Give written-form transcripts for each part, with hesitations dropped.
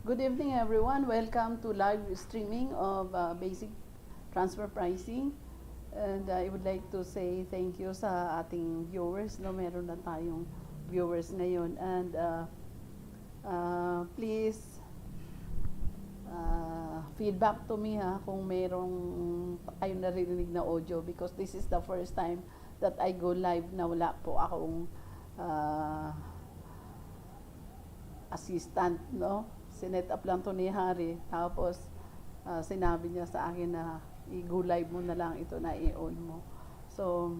Good evening, everyone. Welcome to live streaming of basic transfer pricing. And I would like to say thank you sa ating viewers. No, meron na tayong viewers ngayon. And please feedback to me kung merong kayong naririnig na audio because this is the first time that I go live na wala po akong assistant, no? Sinet up lang to ni Harry. Tapos, sinabi niya sa akin na i-go live mo na lang ito na i-on mo. So,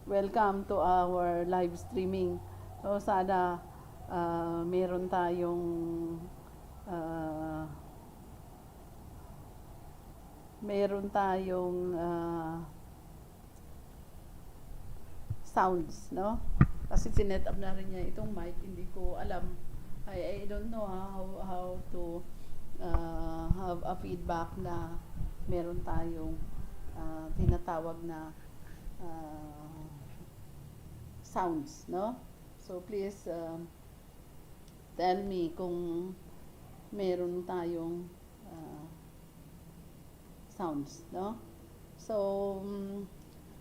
welcome to our live streaming. So, sana meron tayong sounds, no? Kasi sinet up na rin niya itong mic. Hindi ko alam. I don't know how to have a feedback na meron tayong tinatawag na sounds, no? So please tell me kung meron tayong sounds, no? So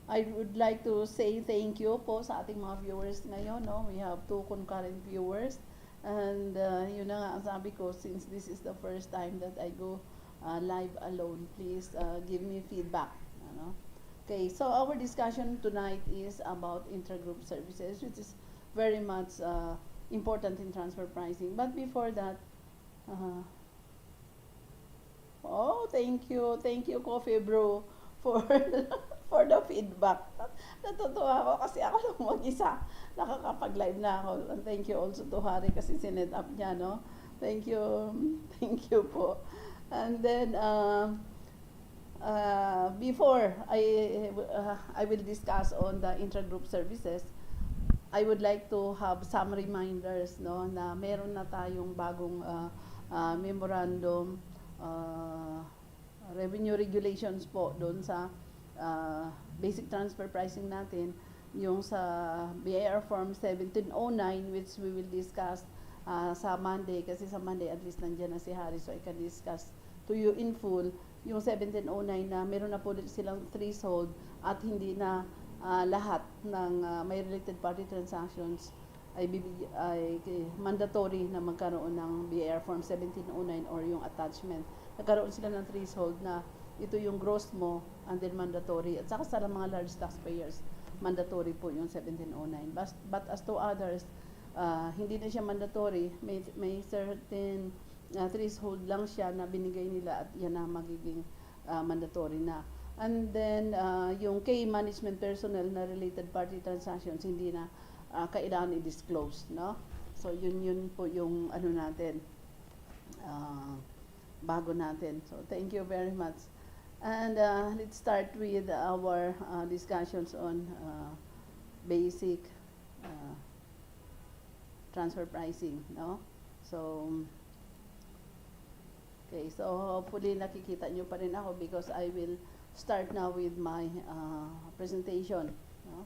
I would like to say thank you po sa ating mga viewers ngayon, no? We have 2 concurrent viewers. And yun na nga ang sabi ko, since this is the first time that I go live alone, please give me feedback. Ano? Okay, so our discussion tonight is about intra-group services, which is very much important in transfer pricing. But before that, thank you, Coffee Bro, for for the feedback. Natutuwa ako kasi ako lang mag-isa. Nakakapag-live na ako. And thank you also to Harry kasi sinet up niya, no? Thank you. Thank you po. And then, before I will discuss on the intra-group services, I would like to have some reminders, no, na meron na tayong bagong memorandum, revenue regulations po doon sa basic transfer pricing natin, yung sa BIR Form 1709, which we will discuss sa Monday, kasi sa Monday at least nandiyan na si Harry, so I can discuss to you in full yung 1709 na meron na po silang threshold at hindi na lahat ng may related party transactions ay mandatory na magkaroon ng BIR Form 1709 or yung attachment. Nagkaroon sila ng threshold na ito yung gross mo and then mandatory. At saka sa mga large taxpayers, mandatory po yung 1709. But as to others, hindi na siya mandatory. May certain threshold lang siya na binigay nila at yan na magiging mandatory na. And then, yung key management personnel na related party transactions, hindi na kailangan i-disclose, no? So, yun po yung ano natin, bago natin. So, thank you very much. And let's start with our discussions on basic transfer pricing, no? So, okay, so hopefully nakikita nyo pa rin ako because I will start now with my presentation, no?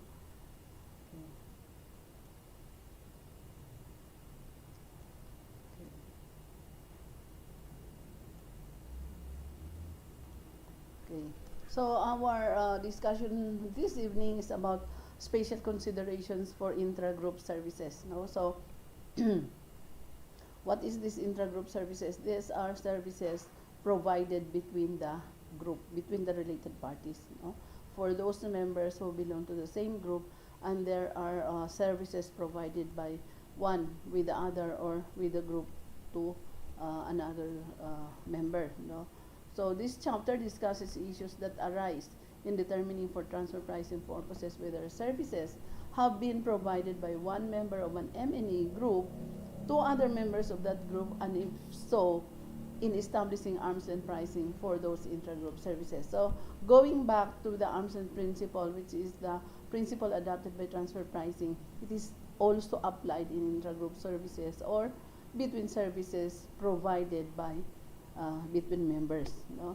Okay. So our discussion this evening is about special considerations for intra-group services. No? So what is this intra-group services? These are services provided between the group, between the related parties. No? For those members who belong to the same group, and there are services provided by one with the other or with the group to another member. No? So this chapter discusses issues that arise in determining for transfer pricing purposes whether services have been provided by one member of an M&E group to other members of that group, and if so, in establishing arm's length pricing for those intra-group services. So going back to the arm's length principle, which is the principle adopted by transfer pricing, it is also applied in intra-group services or between services provided by between members, no?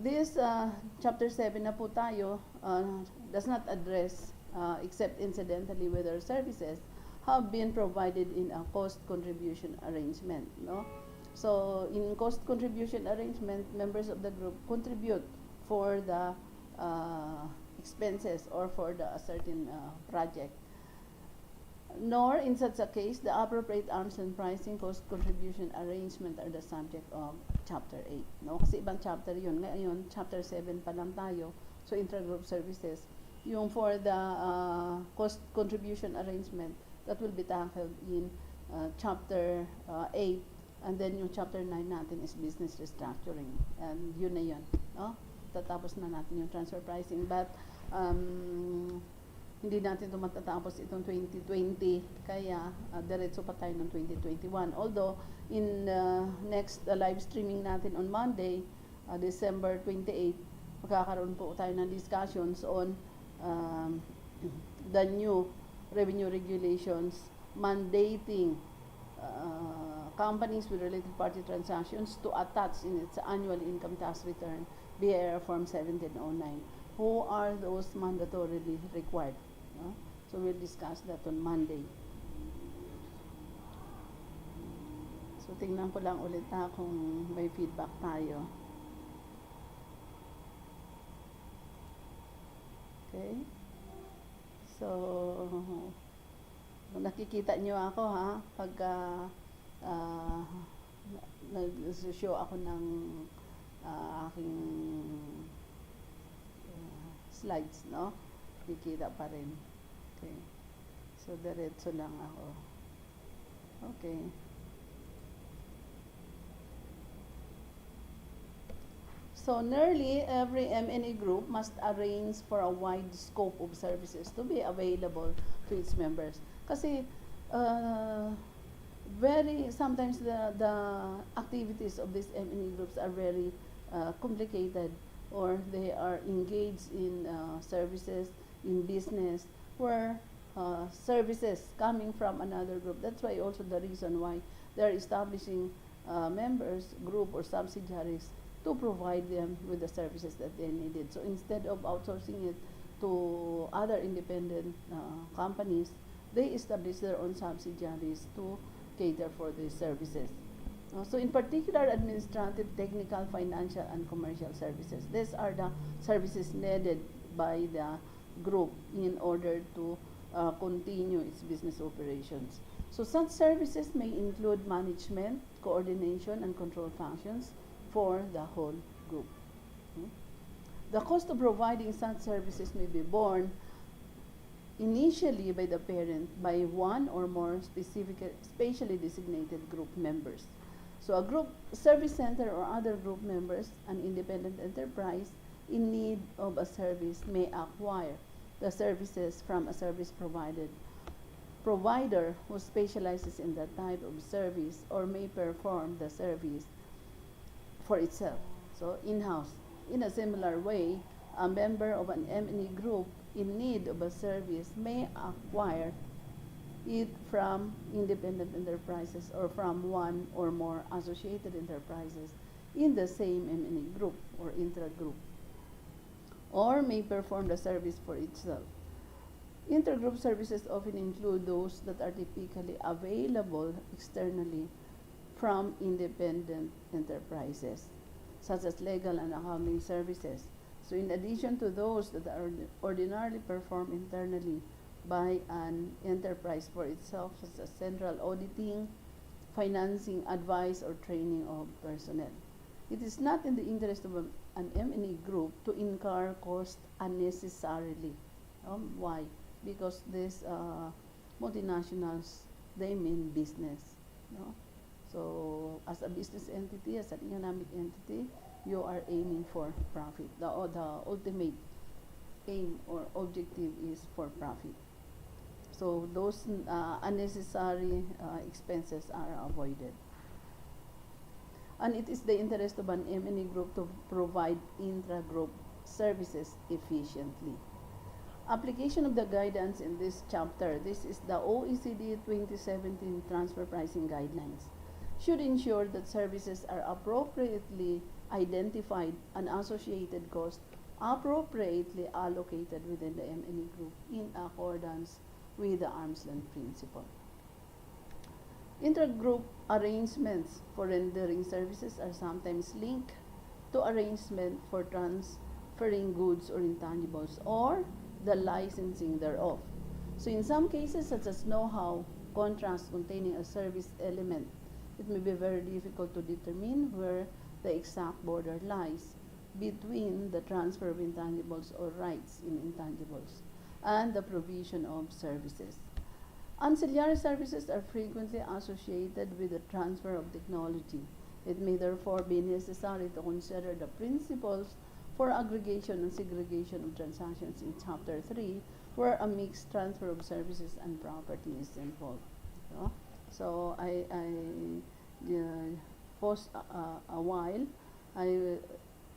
This chapter 7 na po tayo does not address except incidentally whether services have been provided in a cost contribution arrangement, no? So in cost contribution arrangement, members of the group contribute for the expenses or for the certain project. Nor in such a case, the appropriate arms and pricing cost contribution arrangement are the subject of Chapter 8. No? Kasi ibang chapter yun. Ngayon, Chapter 7 pa lang tayo. So, intra-group services. Yung for the cost contribution arrangement, that will be tackled in Chapter 8. And then yung Chapter 9 natin is business restructuring. And yun na yun. No? Tatapos na natin yung transfer pricing. But, hindi natin ito matatapos itong 2020, kaya diretso pa tayo ng 2021. Although, in next live streaming natin on Monday, December 28, magkakaroon po tayo ng discussions on the new revenue regulations mandating companies with related party transactions to attach in its annual income tax return BIR Form 1709. Who are those mandatorily required? No? So we'll discuss that on Monday. So tingnan ko lang ulit kung may feedback tayo. Okay? So nakikita nyo ako pag nag-show ako ng aking slides, no? Kikita pa rin. Okay. So, diretso lang ako. Okay. So, nearly every M&A group must arrange for a wide scope of services to be available to its members. Kasi, sometimes the activities of these M&A groups are very complicated, or they are engaged in services, in business, where services coming from another group. That's why also the reason why they're establishing members, group, or subsidiaries to provide them with the services that they needed. So instead of outsourcing it to other independent companies, they establish their own subsidiaries to cater for these services. So in particular, administrative, technical, financial, and commercial services. These are the services needed by the group in order to continue its business operations. So such services may include management, coordination, and control functions for the whole group. The cost of providing such services may be borne initially by the parent by one or more specially designated group members. So a group service center or other group members, an independent enterprise in need of a service may acquire the services from a service provider who specializes in that type of service, or may perform the service for itself, so in-house. In a similar way, a member of an M&E group in need of a service may acquire it from independent enterprises or from one or more associated enterprises in the same M&E group or intra-group, or may perform the service for itself. Inter-group services often include those that are typically available externally from independent enterprises, such as legal and accounting services. So in addition to those that are ordinarily performed internally by an enterprise for itself, such as central auditing, financing, advice, or training of personnel. It is not in the interest of an M&E group to incur cost unnecessarily. Why? Because these multinationals, they mean business. No? So, as a business entity, as an economic entity, you are aiming for profit. The ultimate aim or objective is for profit. So, those unnecessary expenses are avoided. And it is the interest of an M&E group to provide intra-group services efficiently. Application of the guidance in this chapter, this is the OECD 2017 Transfer Pricing Guidelines, should ensure that services are appropriately identified and associated costs appropriately allocated within the M&E group in accordance with the arm's length principle. Intra-group arrangements for rendering services are sometimes linked to arrangement for transferring goods or intangibles or the licensing thereof. So in some cases, such as know-how contracts containing a service element, it may be very difficult to determine where the exact border lies between the transfer of intangibles or rights in intangibles and the provision of services. Ancillary services are frequently associated with the transfer of technology. It may therefore be necessary to consider the principles for aggregation and segregation of transactions in Chapter 3, where a mixed transfer of services and property is involved. So I pause a while.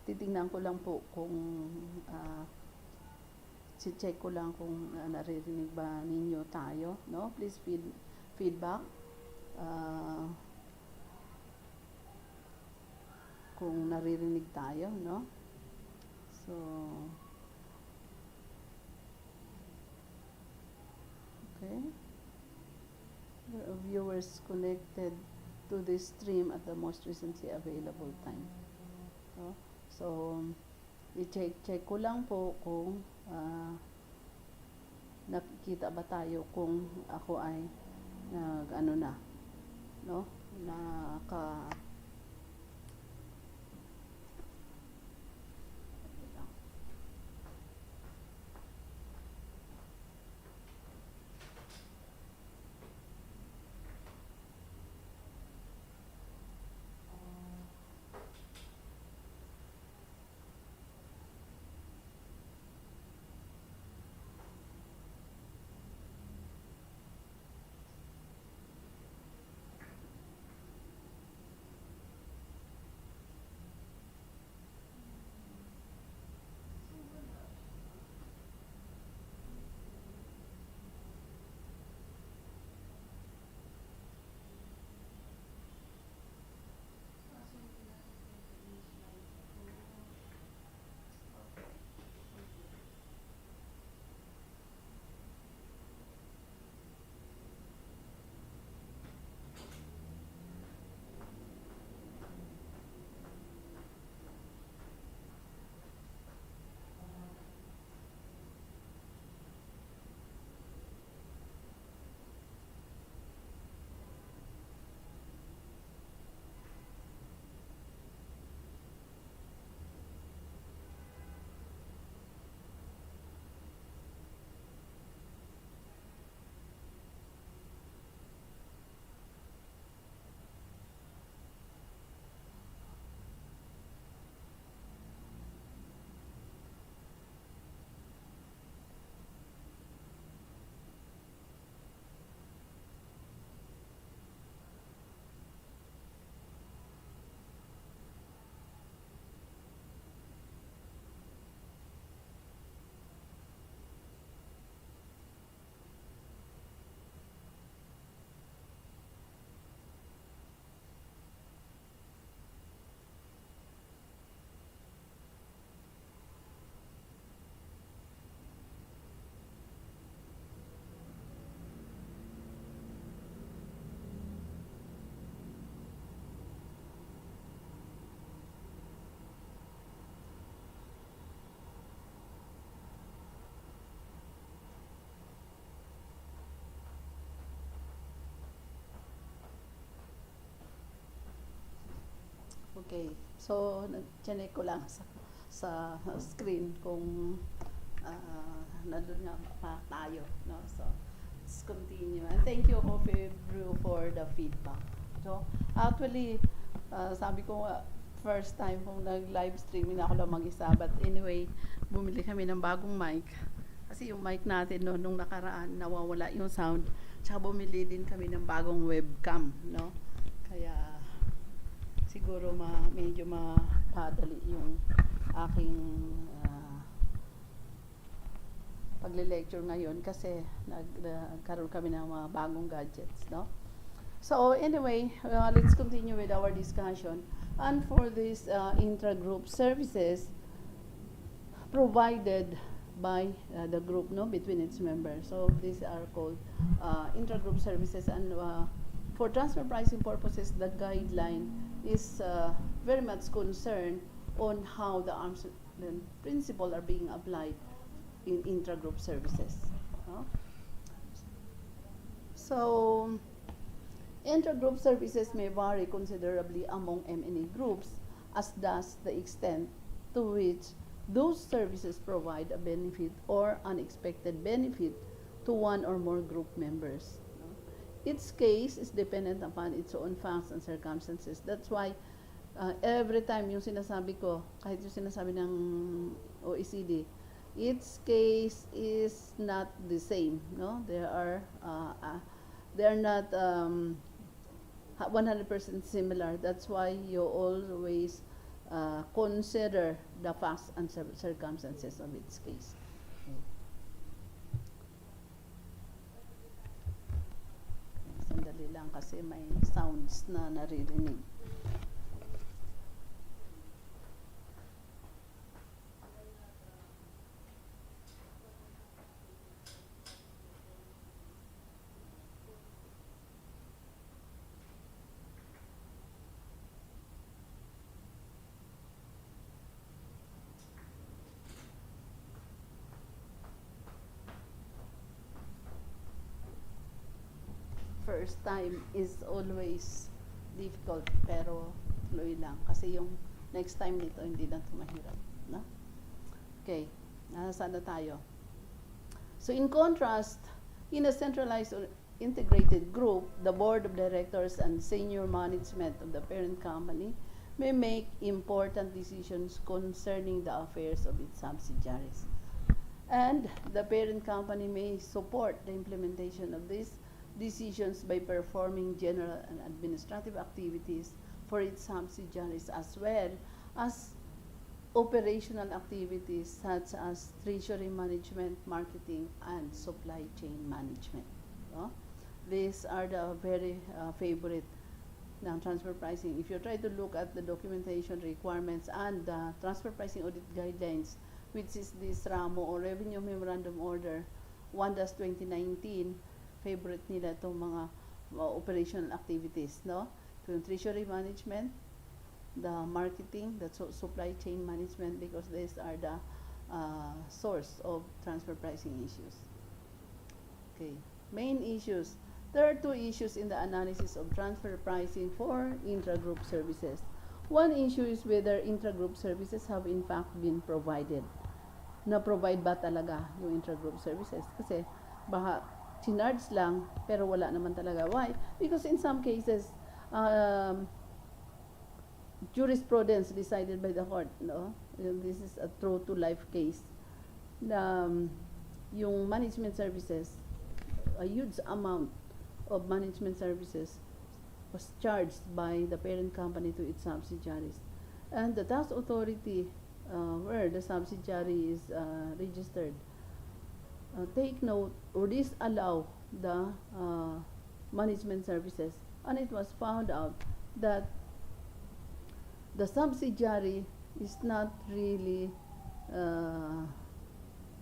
Titingnan ko lang po kung check ko lang kung naririnig ba ninyo tayo, no? Please feedback kung naririnig tayo, no? So okay. There are viewers connected to this stream at the most recently available time. So, i-check ko lang po kung nakikita ba tayo kung ako ay naka Okay. So, check ko lang sa screen kung nandun nga pa tayo, no? So, let's continue. And thank you, Coffee Brew, for the feedback. So, actually, sabi ko first time kung nag-live streaming ako lang mag-isa. But anyway, bumili kami ng bagong mic. Kasi yung mic natin no, nung nakaraan, nawawala yung sound. Tsaka bumili din kami ng bagong webcam, no? Kaya, siguro medyo mapadali yung aking pagle-lecture ngayon kasi nagkaroon kami ng mga bagong gadgets, no? So anyway, let's continue with our discussion. And for this intra-group services provided by the group, no, between its members. So these are called intra-group services, and for transfer pricing purposes, the guideline is very much concerned on how the arm's length principle are being applied in intra-group services. No? So intra-group services may vary considerably among M&A groups, as does the extent to which those services provide a benefit or unexpected benefit to one or more group members. Each case is dependent upon its own facts and circumstances. That's why every time yung sinasabi ko, kahit yung sinasabi ng OECD, each case is not the same. No, they are not 100% similar. That's why you always consider the facts and circumstances of its case. Okay. Sandali lang kasi may sounds na naririnig. First time is always difficult, pero tuloy lang. Kasi yung next time nito, hindi na ito mahirap. No? Okay, saan na tayo? So in contrast, in a centralized or integrated group, the board of directors and senior management of the parent company may make important decisions concerning the affairs of its subsidiaries. And the parent company may support the implementation of these decisions by performing general and administrative activities for its subsidiaries, as well as operational activities such as treasury management, marketing, and supply chain management. No? These are the very favorite ng transfer pricing. If you try to look at the documentation requirements and the transfer pricing audit guidelines, which is this RAMO or Revenue Memorandum Order 1-2019, favorite nila itong mga operational activities, no? So, yung treasury management, the marketing, the supply chain management, because these are the source of transfer pricing issues. Okay, main issues. There are two issues in the analysis of transfer pricing for intra-group services. One issue is whether intra-group services have in fact been provided. Na-provide ba talaga yung intra-group services? Kasi baka sinarge lang, pero wala naman talaga. Why? Because in some cases, jurisprudence decided by the court, no? This is a true-to-life case. Yung management services, a huge amount of management services was charged by the parent company to its subsidiaries. And the tax authority where the subsidiary is registered take note or disallow the management services, and it was found out that the subsidiary is not really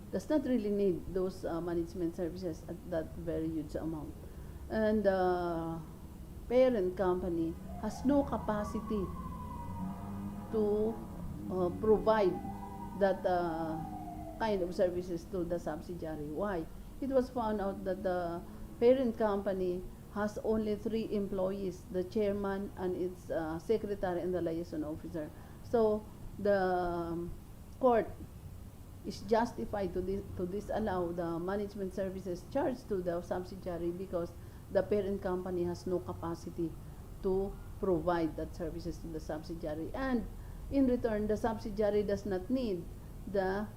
does not really need those management services at that very huge amount, and the parent company has no capacity to provide that kind of services to the subsidiary. Why? It was found out that the parent company has only 3 employees, the chairman and its secretary and the liaison officer. So the court is justified to disallow the management services charged to the subsidiary because the parent company has no capacity to provide that services to the subsidiary. And in return, the subsidiary does not need the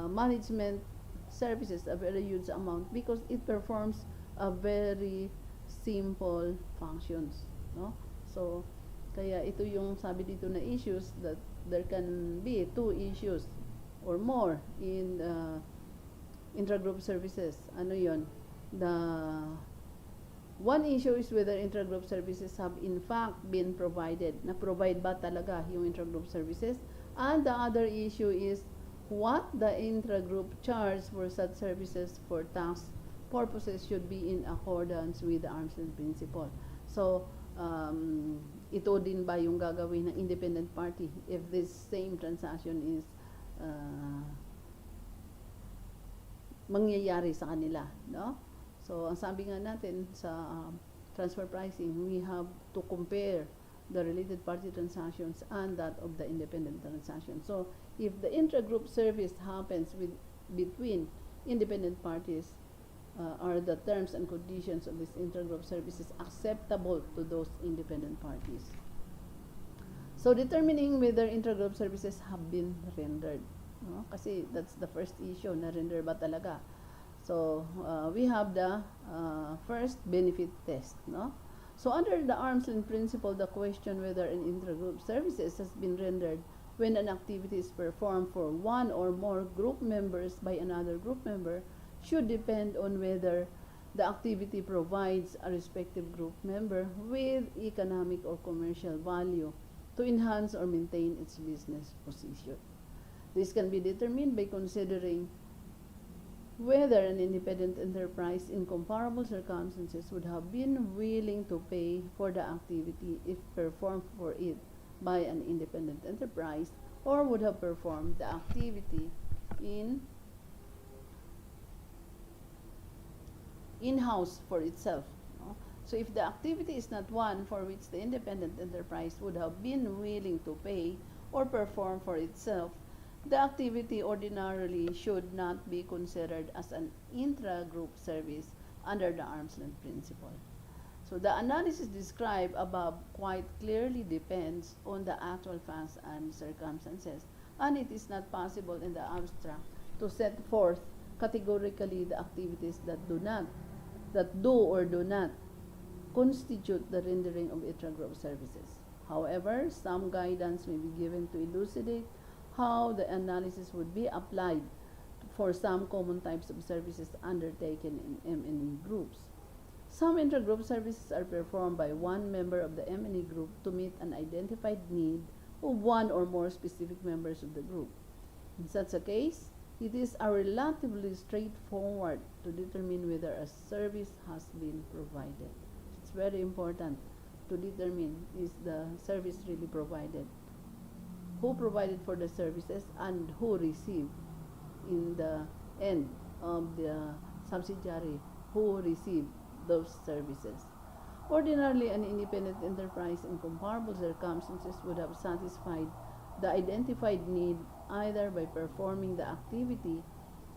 management services, a very huge amount, because it performs a very simple functions, no? So kaya ito yung sabi dito na issues, that there can be 2 issues or more in intra-group services. Ano yon? The one issue is whether intra-group services have in fact been provided. Na-provide ba talaga yung intra-group services? And the other issue is what the intra-group charge for such services for tax purposes should be in accordance with the arm's length principle. So, ito din ba yung gagawin ng independent party if this same transaction is mangyayari sa kanila, no? So, ang sabi nga natin sa transfer pricing, we have to compare the related party transactions and that of the independent transaction. So, if the intra-group service happens between independent parties, are the terms and conditions of this intra-group services acceptable to those independent parties? So, determining whether intra-group services have been rendered. No? Kasi that's the first issue, na-render ba talaga? So, we have the first benefit test. No? So, under the arm's length principle, the question whether an intra-group services has been rendered when an activity is performed for one or more group members by another group member should depend on whether the activity provides a respective group member with economic or commercial value to enhance or maintain its business position. This can be determined by considering whether an independent enterprise in comparable circumstances would have been willing to pay for the activity if performed for it by an independent enterprise, or would have performed the activity in-house for itself. No? So if the activity is not one for which the independent enterprise would have been willing to pay or perform for itself, the activity ordinarily should not be considered as an intra-group service under the arm's length principle. So the analysis described above quite clearly depends on the actual facts and circumstances, and it is not possible in the abstract to set forth categorically the activities that do or do not constitute the rendering of intra-group services. However, some guidance may be given to elucidate how the analysis would be applied for some common types of services undertaken in M&E groups. Some intra-group services are performed by one member of the M&E group to meet an identified need of one or more specific members of the group. In such a case, it is relatively straightforward to determine whether a service has been provided. It's very important to determine, is the service really provided? Who provided for the services and who received in the end of the subsidiary, who received those services. Ordinarily, an independent enterprise in comparable circumstances would have satisfied the identified need either by performing the activity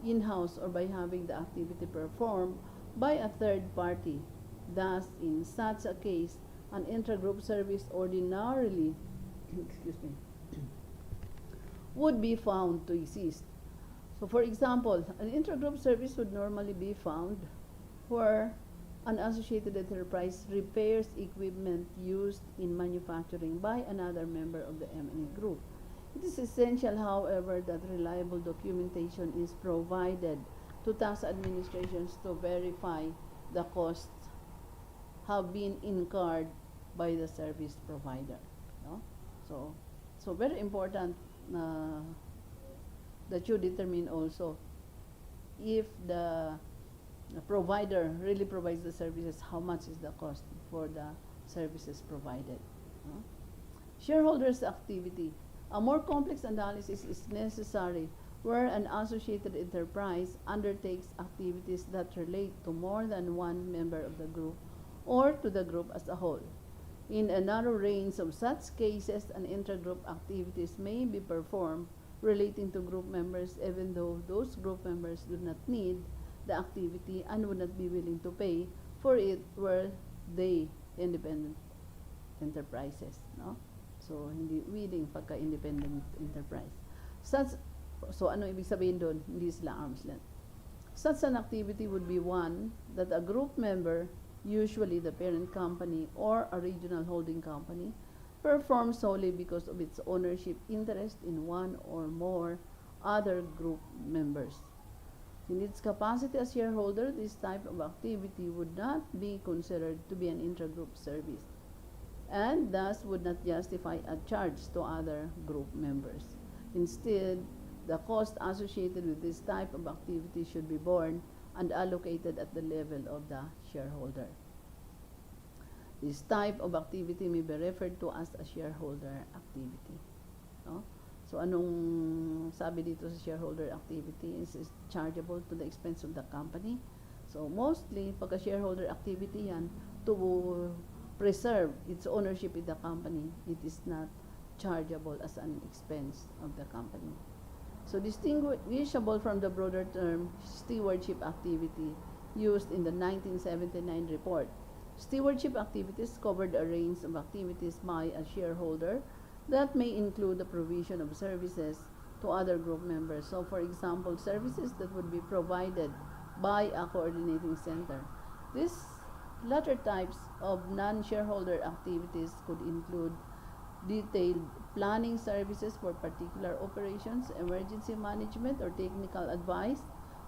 in-house or by having the activity performed by a third party. Thus, in such a case, an intra-group service ordinarily would be found to exist. So, for example, an intra-group service would normally be found where an associated enterprise repairs equipment used in manufacturing by another member of the M&E group. It is essential, however, that reliable documentation is provided to tax administrations to verify the costs have been incurred by the service provider. No? So very important that you determine also if the provider really provides the services, how much is the cost for the services provided. No? Shareholders' activity. A more complex analysis is necessary where an associated enterprise undertakes activities that relate to more than one member of the group or to the group as a whole. In a narrow range of such cases, an intra-group activities may be performed relating to group members even though those group members do not need the activity and would not be willing to pay for it were they independent enterprises. No? So, hindi willing pagka independent enterprise. So, ano ibig sabihin doon? Hindi sila arm's length. Such an activity would be one that a group member, usually the parent company or a regional holding company, performs solely because of its ownership interest in one or more other group members. In its capacity as shareholder, this type of activity would not be considered to be an intra-group service and thus would not justify a charge to other group members. Instead, The cost associated with this type of activity should be borne and allocated at the level of the shareholder. This type of activity may be referred to as a shareholder activity. No? So anong sabi dito sa shareholder activity is chargeable to the expense of the company. So mostly, pagka shareholder activity yan, to preserve its ownership in the company, it is not chargeable as an expense of the company. So distinguishable from the broader term stewardship activity used in the 1979 report. Stewardship activities covered a range of activities by a shareholder that may include the provision of services to other group members. So for example, services that would be provided by a coordinating center. These latter types of non-shareholder activities could include detailed planning services for particular operations, emergency management or technical advice,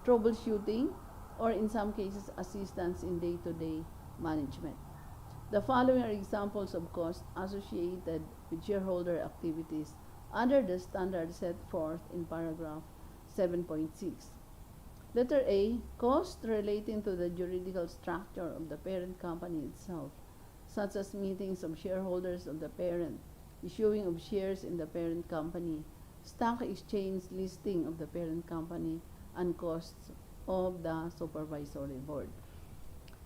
troubleshooting, or in some cases, assistance in day-to-day management. The following are examples of costs associated with shareholder activities under the standard set forth in paragraph 7.6. Letter A, costs relating to the juridical structure of the parent company itself, such as meetings of shareholders of the parent, issuing of shares in the parent company, stock exchange listing of the parent company, and costs of the supervisory board.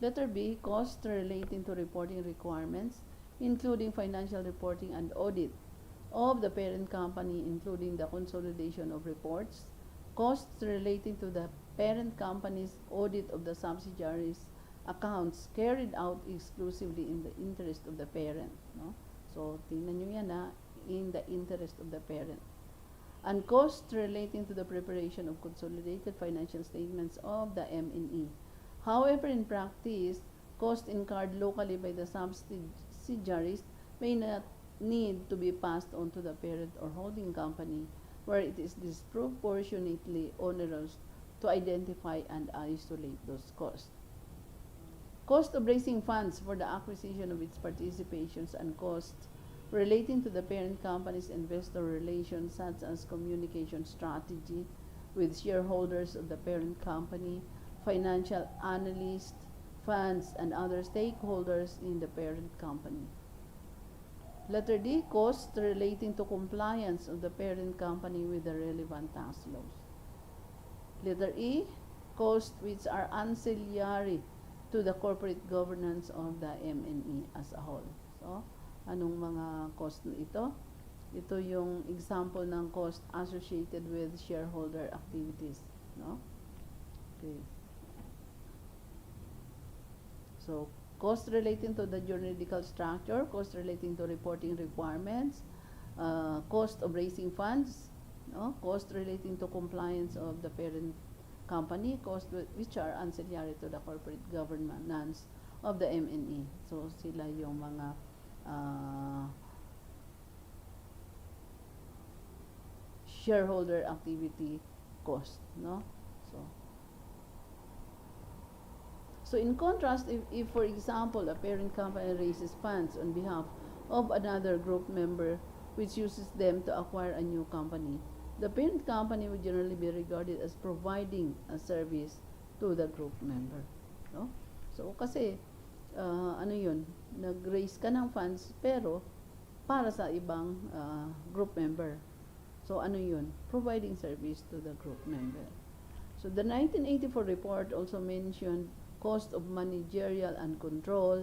Letter B, costs relating to reporting requirements, including financial reporting and audit of the parent company, including the consolidation of reports, costs relating to the parent company's audit of the subsidiaries' accounts carried out exclusively in the interest of the parent. No? So, tingnan nyo yan in the interest of the parent. And costs relating to the preparation of consolidated financial statements of the M&E. However, in practice, costs incurred locally by the subsidiaries may not need to be passed on to the parent or holding company, where it is disproportionately onerous to identify and isolate those costs. Cost of raising funds for the acquisition of its participations and costs relating to the parent company's investor relations, such as communication strategy with shareholders of the parent company, financial analysts, funds, and other stakeholders in the parent company. Letter D, costs relating to compliance of the parent company with the relevant tax laws. Letter E, costs which are ancillary to the corporate governance of the M&E as a whole. So, anong mga cost na ito? Ito yung example ng cost associated with shareholder activities. No? Okay. So, cost relating to the juridical structure, cost relating to reporting requirements, cost of raising funds, no? Cost relating to compliance of the parent company, cost which are ancillary to the corporate governance of the M&E. So, sila yung mga shareholder activity cost, no? So in contrast, if for example, a parent company raises funds on behalf of another group member which uses them to acquire a new company, the parent company would generally be regarded as providing a service to the group member. No? So kasi, ano yun, nag-raise ka ng funds pero para sa ibang group member. So ano yun? Providing service to the group member. So the 1984 report also mentioned cost of managerial and control,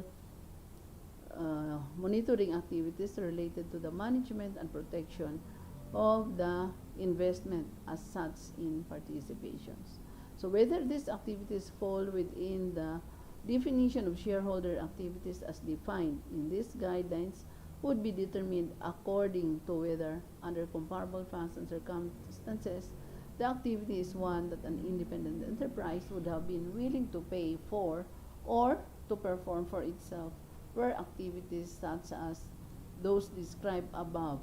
monitoring activities related to the management and protection of the investment as such in participations. So whether these activities fall within the definition of shareholder activities as defined in these guidelines would be determined according to whether, under comparable facts and circumstances, the activity is one that an independent enterprise would have been willing to pay for or to perform for itself, where activities such as those described above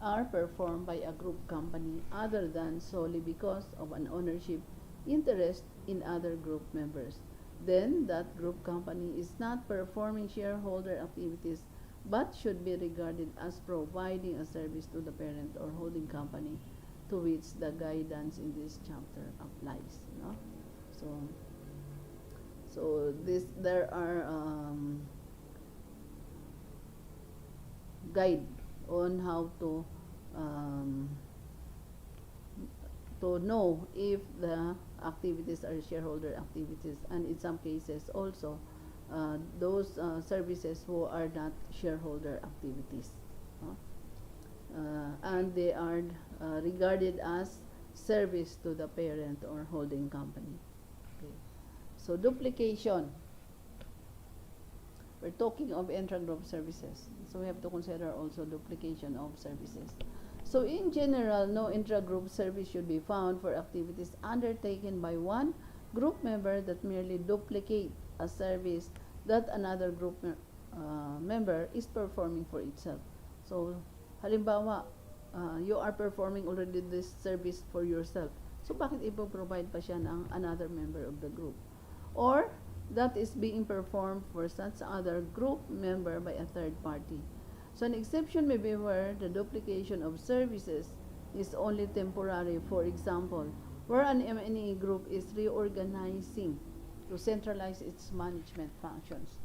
are performed by a group company other than solely because of an ownership interest in other group members. Then that group company is not performing shareholder activities but should be regarded as providing a service to the parent or holding company to which the guidance in this chapter applies. No? So there are guide on how um, to know if the activities are shareholder activities, and in some cases also those services who are not shareholder activities. No? And they are regarded as service to the parent or holding company. Okay. So duplication. We're talking of intra-group services. So we have to consider also duplication of services. So in general, no intra-group service should be found for activities undertaken by one group member that merely duplicate a service that another group member is performing for itself. So halimbawa, you are performing already this service for yourself. So bakit ipo-provide pa siya ng another member of the group? Or that is being performed for such other group member by a third party. So an exception may be where the duplication of services is only temporary. For example, where an M&E group is reorganizing to centralize its management functions.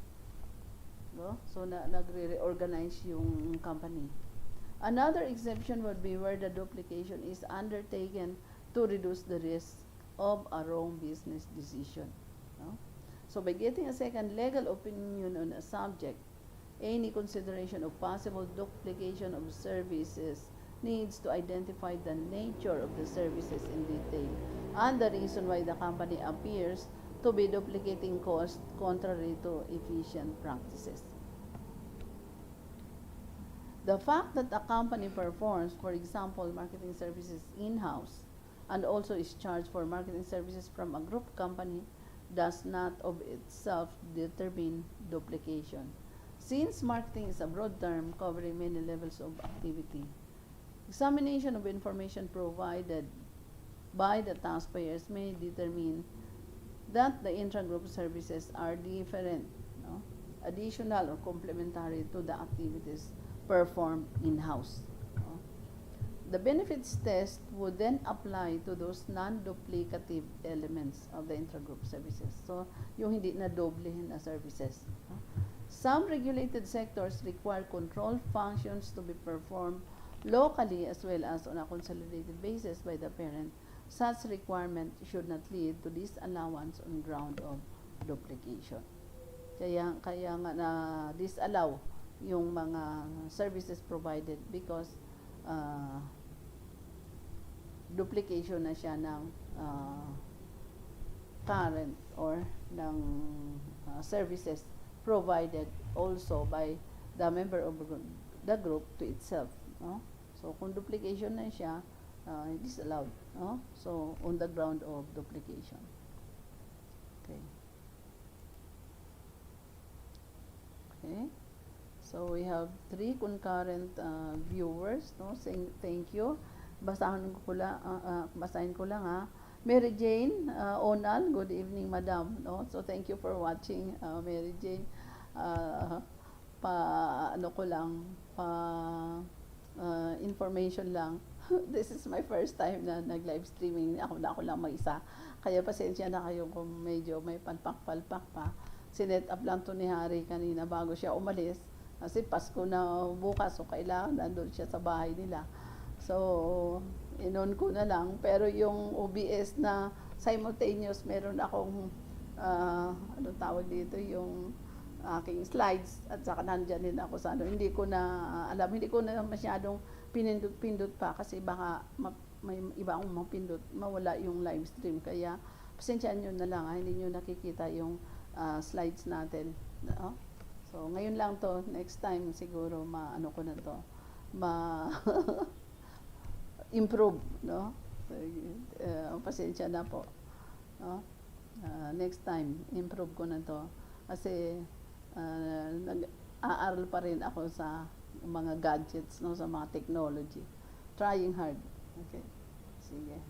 No? So nagre-reorganize yung company. Another exception would be where the duplication is undertaken to reduce the risk of a wrong business decision. No? So by getting a second legal opinion on a subject, any consideration of possible duplication of services needs to identify the nature of the services in detail and the reason why the company appears to be duplicating costs contrary to efficient practices. The fact that a company performs, for example, marketing services in-house and also is charged for marketing services from a group company does not of itself determine duplication. Since marketing is a broad term covering many levels of activity, examination of information provided by the taxpayers may determine that the intra-group services are different, no? Additional or complementary to the activities performed in-house. No? The benefits test would then apply to those non-duplicative elements of the intra-group services. So, yung hindi na doblehin na services. No? Some regulated sectors require control functions to be performed locally as well as on a consolidated basis by the parent. Such requirement should not lead to disallowance on ground of duplication. Kaya nga na disallow yung mga services provided because duplication na siya ng current or ng services provided also by the member of the group to itself. No? So, kung duplication na siya, it is allowed. No? So, on the ground of duplication. Okay. Okay. So, we have 3 concurrent viewers. No? Saying thank you. Basahin ko lang ha. Mary Jane Onal, good evening, madam. No? So, thank you for watching, Mary Jane. Information lang. This is my first time na nag-live streaming. Ako lang mag-isa. Kaya pasensya na kayo kung medyo may palpak-palpak pa. Sinet up lang to ni Harry kanina bago siya umalis. Kasi Pasko na bukas, so kailangan nandun siya sa bahay nila. So, inon ko na lang. Pero yung OBS na simultaneous, meron akong, anong tawag dito, yung aking slides, at saka nandyan din ako sa ano. Hindi ko na masyadong pinindot-pindot pa kasi baka may iba akong mapindot, mawala yung live stream. Kaya, pasensyaan nyo na lang, hindi nyo nakikita yung slides natin. No? So, ngayon lang to, next time siguro improve, no? So, pasensya na po. No? Next time, improve ko na to. Kasi, nag-aaral pa rin ako sa mga gadgets, no? Sa mga technology. Trying hard. Okay. Sige.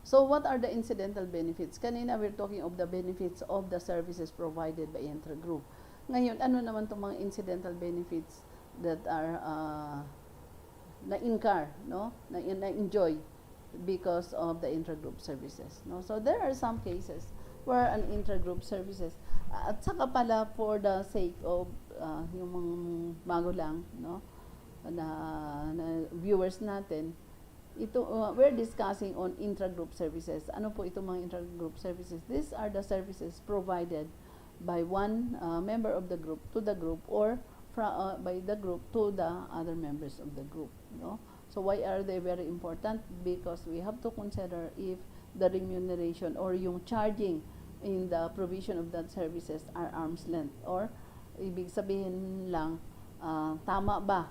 So, what are the incidental benefits? Kanina, we're talking of the benefits of the services provided by Intra-Group. Ngayon, ano naman itong mga incidental benefits that are na-incur, no? Na-enjoy because of the intra-group services, no? So there are some cases where an intra-group services, at saka pala for the sake of yung mga bago lang, no? Na viewers natin, ito we're discussing on intra-group services. Ano po itong mga intra-group services? These are the services provided by one member of the group to the group, or by the group to the other members of the group, no? So why are they very important? Because we have to consider if the remuneration or yung charging in the provision of that services are arm's length, or ibig sabihin lang tama ba,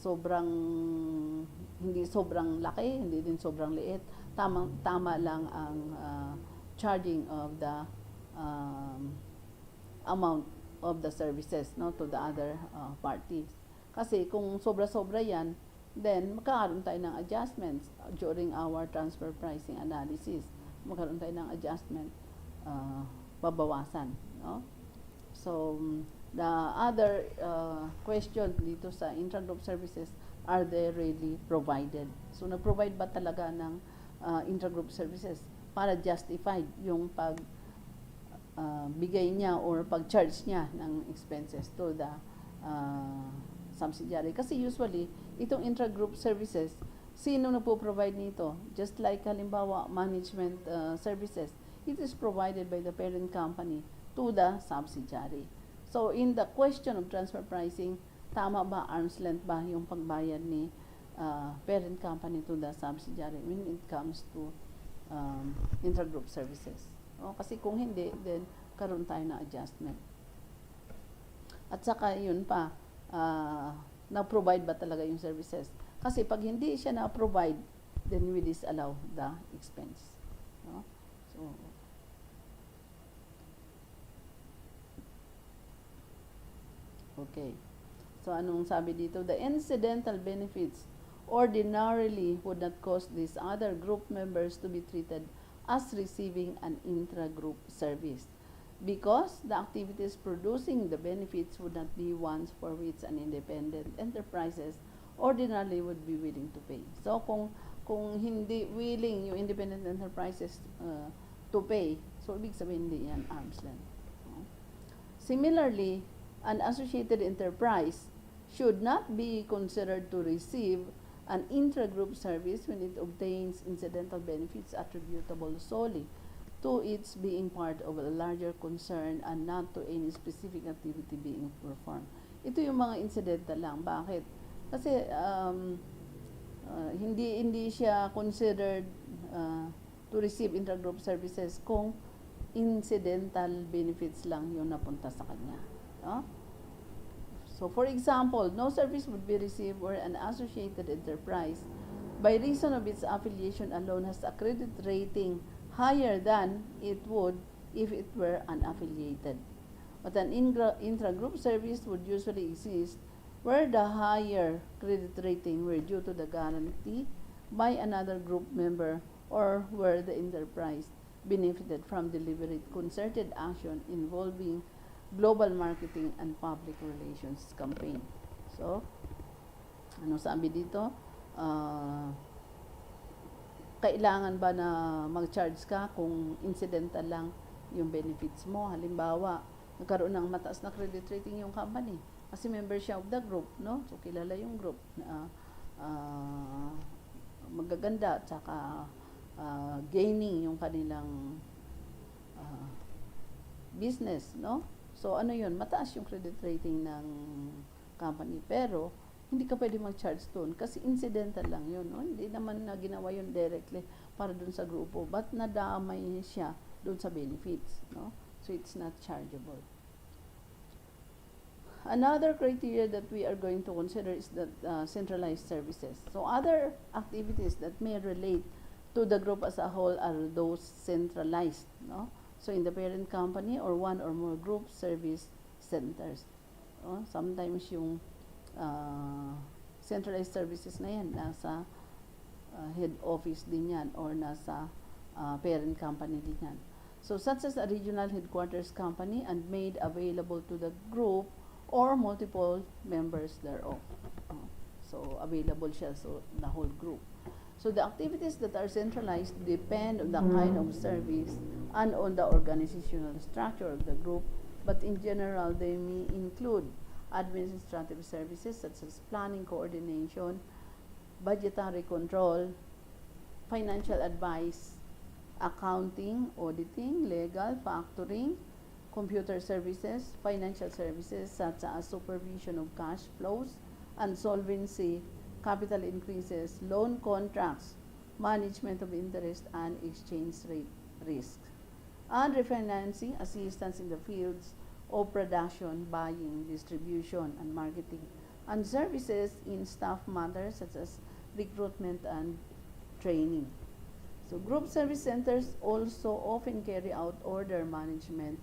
sobrang hindi sobrang laki, hindi din sobrang liit, tama lang ang charging of the amount of the services, no, to the other parties. Kasi kung sobra-sobra yan, then magkakaroon tayo ng adjustments during our transfer pricing analysis. Magkaroon tayo ng adjustment, babawasan, no? So the other question dito sa intra-group services, are they really provided? So nag-provide ba talaga ng intra-group services para justified yung pag bigay niya or pag-charge niya ng expenses to the subsidiary? Kasi usually, itong intra-group services, sino nagpo-provide nito? Just like halimbawa, management services, it is provided by the parent company to the subsidiary. So, in the question of transfer pricing, tama ba, arm's length ba yung pagbayad ni parent company to the subsidiary when it comes to intra-group services? Kasi kung hindi, then karoon tayo na adjustment. At saka yun pa, na-provide ba talaga yung services? Kasi pag hindi siya na-provide, then we disallow the expense. No? So, okay. So, anong sabi dito? The incidental benefits ordinarily would not cause these other group members to be treated as receiving an intra-group service, because the activities producing the benefits would not be ones for which an independent enterprises ordinarily would be willing to pay. So kung hindi willing yung independent enterprises to pay, so ibig sabihin hindi yan arm's length. Similarly, an associated enterprise should not be considered to receive an intra-group service when it obtains incidental benefits attributable solely to its being part of a larger concern and not to any specific activity being performed. Ito yung mga incidental lang. Bakit? Kasi hindi siya considered to receive intra-group services kung incidental benefits lang yung napunta sa kanya. No? So, for example, no service would be received where an associated enterprise, by reason of its affiliation alone, has a credit rating higher than it would if it were unaffiliated. But an intra-group service would usually exist where the higher credit rating were due to the guarantee by another group member, or where the enterprise benefited from deliberate concerted action involving global marketing and public relations campaign. So, ano sabi dito? Kailangan ba na mag-charge ka kung incidental lang yung benefits mo? Halimbawa, nagkaroon ng mataas na credit rating yung company kasi member siya of the group, no? So, kilala yung group na magaganda at saka gaining yung kanilang business, no? So, ano yun? Mataas yung credit rating ng company. Pero, hindi ka pwede mag-charge doon kasi incidental lang yun. No? Hindi naman na ginawa yun directly para doon sa grupo. But nadamay siya doon sa benefits. No? So, it's not chargeable. Another criteria that we are going to consider is that centralized services. So, other activities that may relate to the group as a whole are those centralized. No? So, in the parent company or one or more group service centers. Sometimes yung centralized services na yan, nasa head office din yan or nasa parent company din yan. So such as a regional headquarters company and made available to the group or multiple members thereof. So available siya so the whole group. So the activities that are centralized depend on the kind of service and on the organizational structure of the group, but in general they may include administrative services such as planning coordination, budgetary control, financial advice, accounting, auditing, legal, factoring, computer services, financial services such as supervision of cash flows and solvency, capital increases, loan contracts, management of interest and exchange rate risk, and refinancing assistance in the fields of production, buying, distribution, and marketing, and services in staff matters such as recruitment and training. So group service centers also often carry out order management,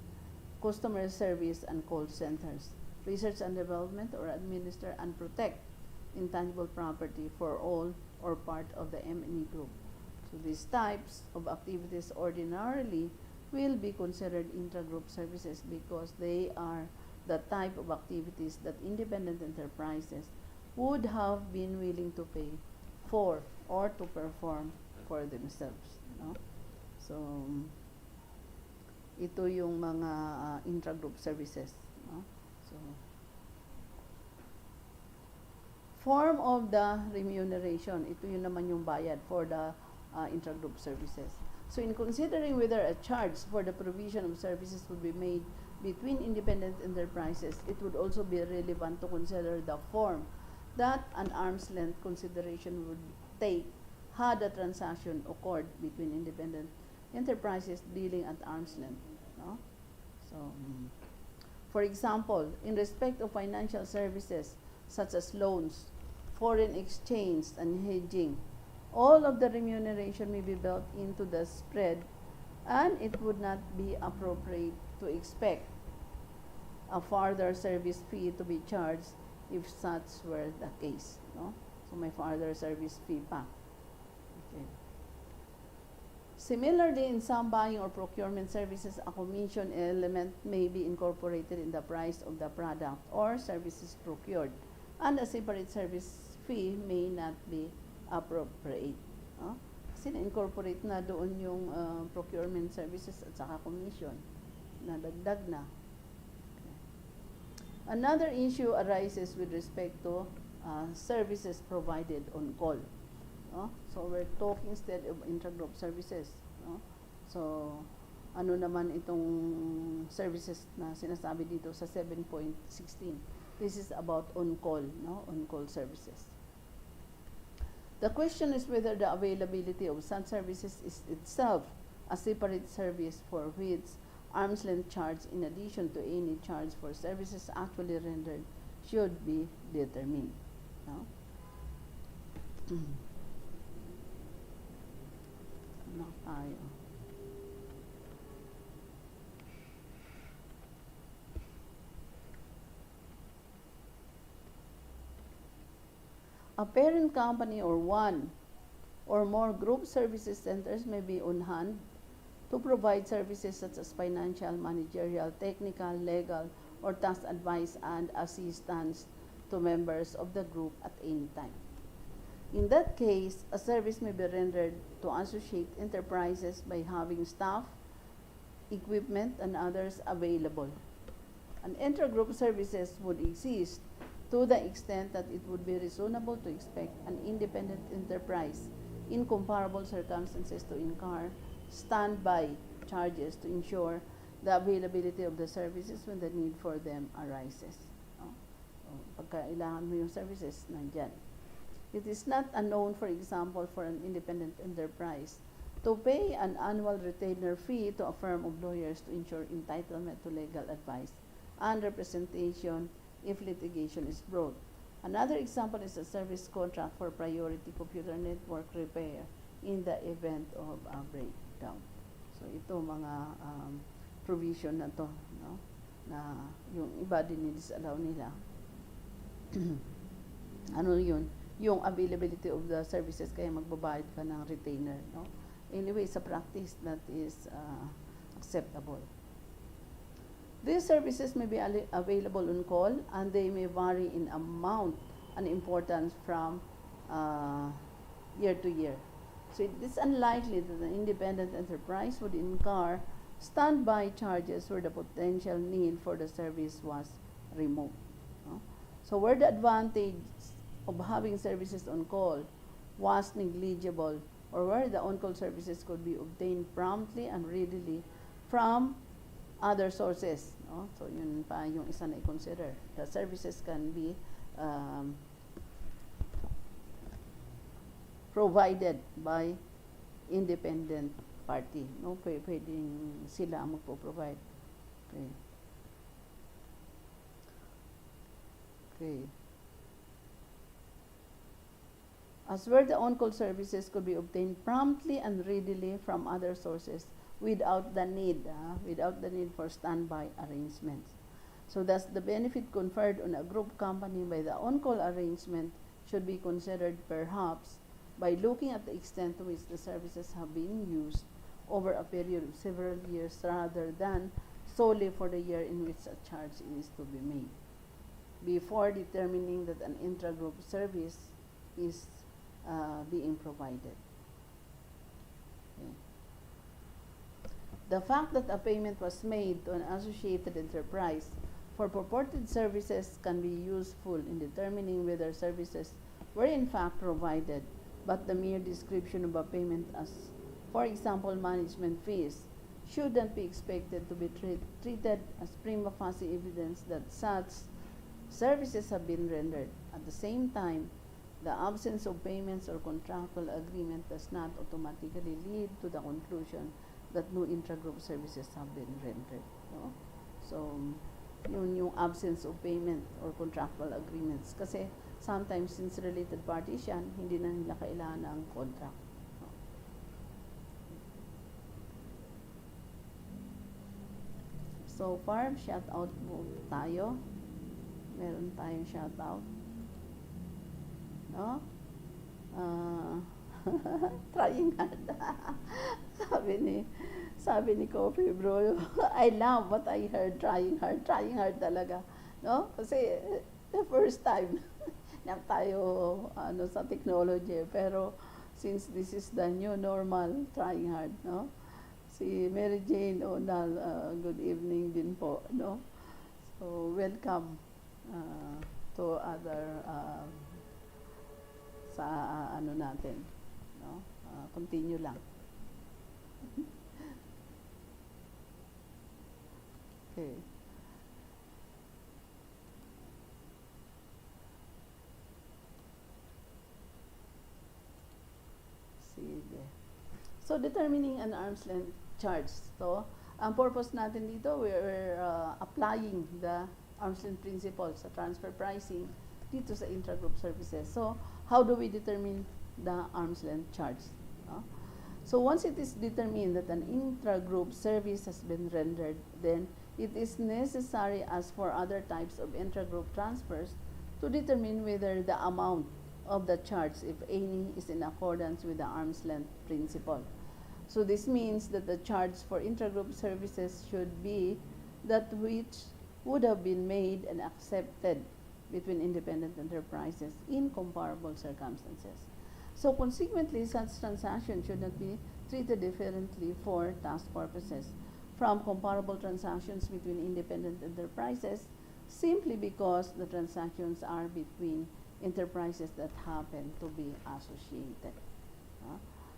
customer service, and call centers, research and development, or administer and protect intangible property for all or part of the M&E group. So these types of activities ordinarily will be considered intra-group services because they are the type of activities that independent enterprises would have been willing to pay for or to perform for themselves. No? So, ito yung mga intra-group services. No? So, form of the remuneration, ito yun naman yung bayad for the intra-group services. So in considering whether a charge for the provision of services would be made between independent enterprises, it would also be relevant to consider the form that an arm's length consideration would take had a transaction occurred between independent enterprises dealing at arm's length. No? So, for example, in respect of financial services such as loans, foreign exchange, and hedging, all of the remuneration may be built into the spread, and it would not be appropriate to expect a further service fee to be charged if such were the case. No? So may further service fee pa. Okay. Similarly, in some buying or procurement services, a commission element may be incorporated in the price of the product or services procured, and a separate service fee may not be appropriate. Kasi na-incorporate na doon yung procurement services at saka commission na dagdag na. Okay. Another issue arises with respect to services provided on call. No? So we're talking instead of intra-group services. No? So ano naman itong services na sinasabi dito sa 7.16? This is about on-call, no? On-call services. The question is whether the availability of such services is itself a separate service for which arm's length charge in addition to any charge for services actually rendered should be determined. No? No, tayo. A parent company or one or more group services centers may be on hand to provide services such as financial, managerial, technical, legal, or tax advice and assistance to members of the group at any time. In that case, a service may be rendered to associate enterprises by having staff, equipment, and others available. And intra-group services would exist to the extent that it would be reasonable to expect an independent enterprise in comparable circumstances to incur standby charges to ensure the availability of the services when the need for them arises. Pagkailangan mo yung services, nandyan. It is not unknown, for example, for an independent enterprise to pay an annual retainer fee to a firm of lawyers to ensure entitlement to legal advice and representation if litigation is brought. Another example is a service contract for priority computer network repair in the event of a breakdown. So ito mga provision na to, no? Na yung iba din disallow nila. Ano yun? Yung availability of the services kaya magbabayad ka ng retainer, no? Anyway, sa practice that is acceptable. These services may be available on call, and they may vary in amount and importance from year to year. So it is unlikely that an independent enterprise would incur standby charges where the potential need for the service was remote. No? So where the advantage of having services on call was negligible, or where the on-call services could be obtained promptly and readily from other sources. No? So yun pa yung isa na i-consider. The services can be provided by independent party. No? Pwedeng sila ang magpo-provide. Okay. Okay. As where the on-call services could be obtained promptly and readily from other sources without the need for standby arrangements. So thus the benefit conferred on a group company by the on-call arrangement should be considered perhaps by looking at the extent to which the services have been used over a period of several years rather than solely for the year in which a charge is to be made, before determining that an intra-group service is being provided. Okay. The fact that a payment was made to an associated enterprise for purported services can be useful in determining whether services were in fact provided, but the mere description of a payment as, for example, management fees, shouldn't be expected to be treated as prima facie evidence that such services have been rendered. At the same time, the absence of payments or contractual agreement does not automatically lead to the conclusion that no intra-group services have been rendered. No? So, yun yung absence of payment or contractual agreements. Kasi sometimes, since related parties yan, hindi na nila kailangan ng contract. No? So far, shout out po tayo. Meron tayong shout out. No? Trying hard. sabi ni Coffee Bro, I love what I heard, trying hard talaga. No? Kasi the first time na tayo sa technology, pero since this is the new normal, trying hard, no? Si Mary Jane Onal, good evening din po, no? So welcome to other sa natin, no? Continue lang. Okay. Sige. So determining an arm's length charge. So ang purpose natin dito, we're applying the arm's length principle sa transfer pricing dito sa intra-group services. So how do we determine the arm's length charge? So once it is determined that an intra-group service has been rendered, then it is necessary, as for other types of intra-group transfers, to determine whether the amount of the charge, if any, is in accordance with the arm's length principle. So this means that the charge for intra-group services should be that which would have been made and accepted between independent enterprises in comparable circumstances. So consequently, such transactions should not be treated differently for tax purposes from comparable transactions between independent enterprises, simply because the transactions are between enterprises that happen to be associated.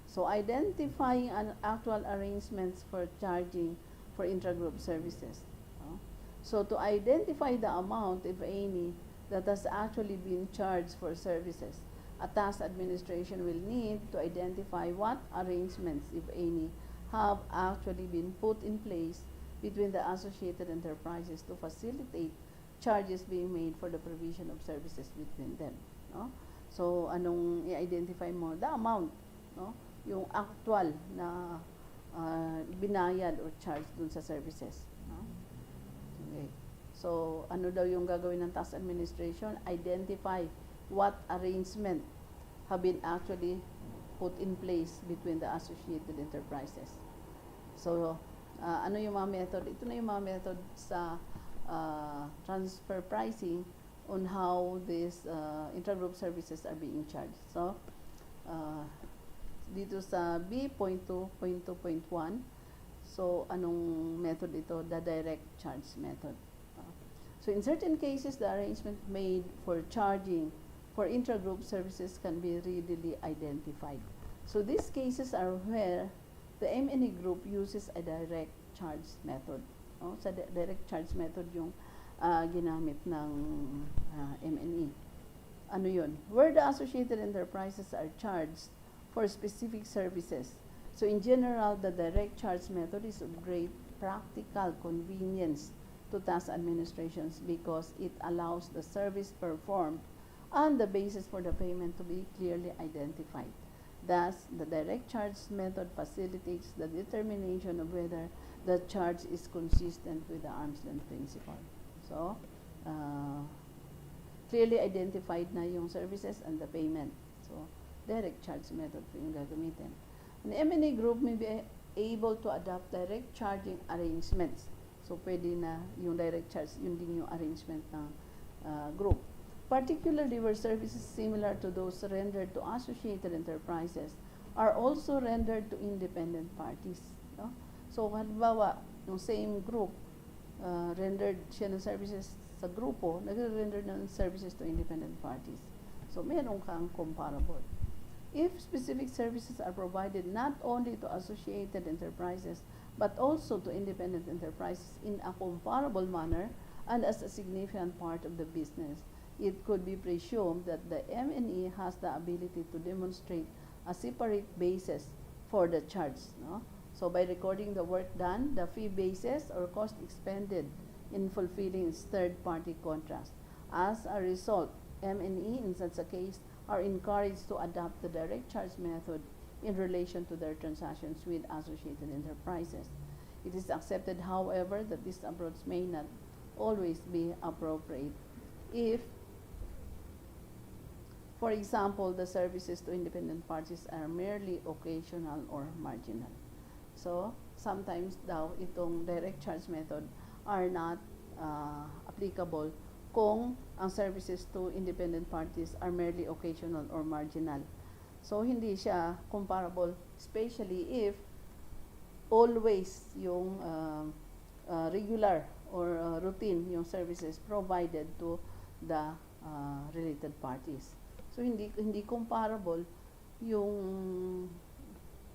So identifying an actual arrangements for charging for intra-group services. So to identify the amount, if any, that has actually been charged for services, a tax administration will need to identify what arrangements, if any, have actually been put in place between the associated enterprises to facilitate charges being made for the provision of services between them. No? So, anong i-identify mo? The amount, no? Yung actual na binayad or charge dun sa services. No? Okay. So, ano daw yung gagawin ng tax administration? Identify what arrangement have been actually put in place between the associated enterprises. So, ano yung mga method? Ito na yung mga method sa transfer pricing on how these intra-group services are being charged. So, dito sa B.2.2.1, so anong method ito? The direct charge method. So in certain cases, the arrangement made for charging for intra-group services can be readily identified. So these cases are where the M&E group uses a direct charge method. Sa direct charge method yung ginamit ng M&E. Ano yun? Where the associated enterprises are charged for specific services. So in general, the direct charge method is of great practical convenience to tax administrations because it allows the service performed and the basis for the payment to be clearly identified. Thus, the direct charge method facilitates the determination of whether the charge is consistent with the arm's length principle. So, clearly identified na yung services and the payment. So, direct charge method po yung gagamitin. An M&A group may be able to adopt direct charging arrangements. So, pwede na yung direct charge, yun din yung arrangement ng group. Particularly where services similar to those rendered to associated enterprises are also rendered to independent parties. No? So, halimbawa, yung same group, rendered siya ng services sa grupo, nagre-render ng services to independent parties. So, meron kang comparable. If specific services are provided not only to associated enterprises, but also to independent enterprises in a comparable manner and as a significant part of the business, it could be presumed that the M&E has the ability to demonstrate a separate basis for the charge. No? So by recording the work done, the fee basis or cost expended in fulfilling its third-party contract. As a result, M&E in such a case are encouraged to adopt the direct charge method in relation to their transactions with associated enterprises. It is accepted, however, that this approach may not always be appropriate if, for example, the services to independent parties are merely occasional or marginal. So, sometimes daw itong direct charge method are not applicable kung ang services to independent parties are merely occasional or marginal. So, hindi siya comparable, especially if always yung regular or routine yung services provided to the related parties. So, hindi comparable yung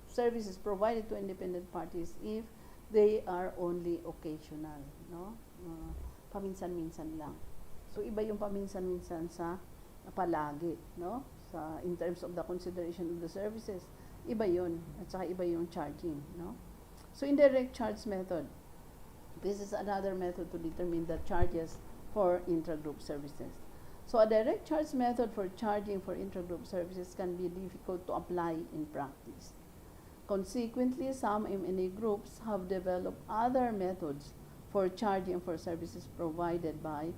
services provided to independent parties if they are only occasional, no? Paminsan-minsan lang. So, iba yung paminsan-minsan sa palagi, no? In terms of the consideration of the services, iba yun, at saka iba yung charging, no? So, indirect charge method, this is another method to determine the charges for intra-group services. So, a direct charge method for charging for intra-group services can be difficult to apply in practice. Consequently, some M&A groups have developed other methods for charging for services provided by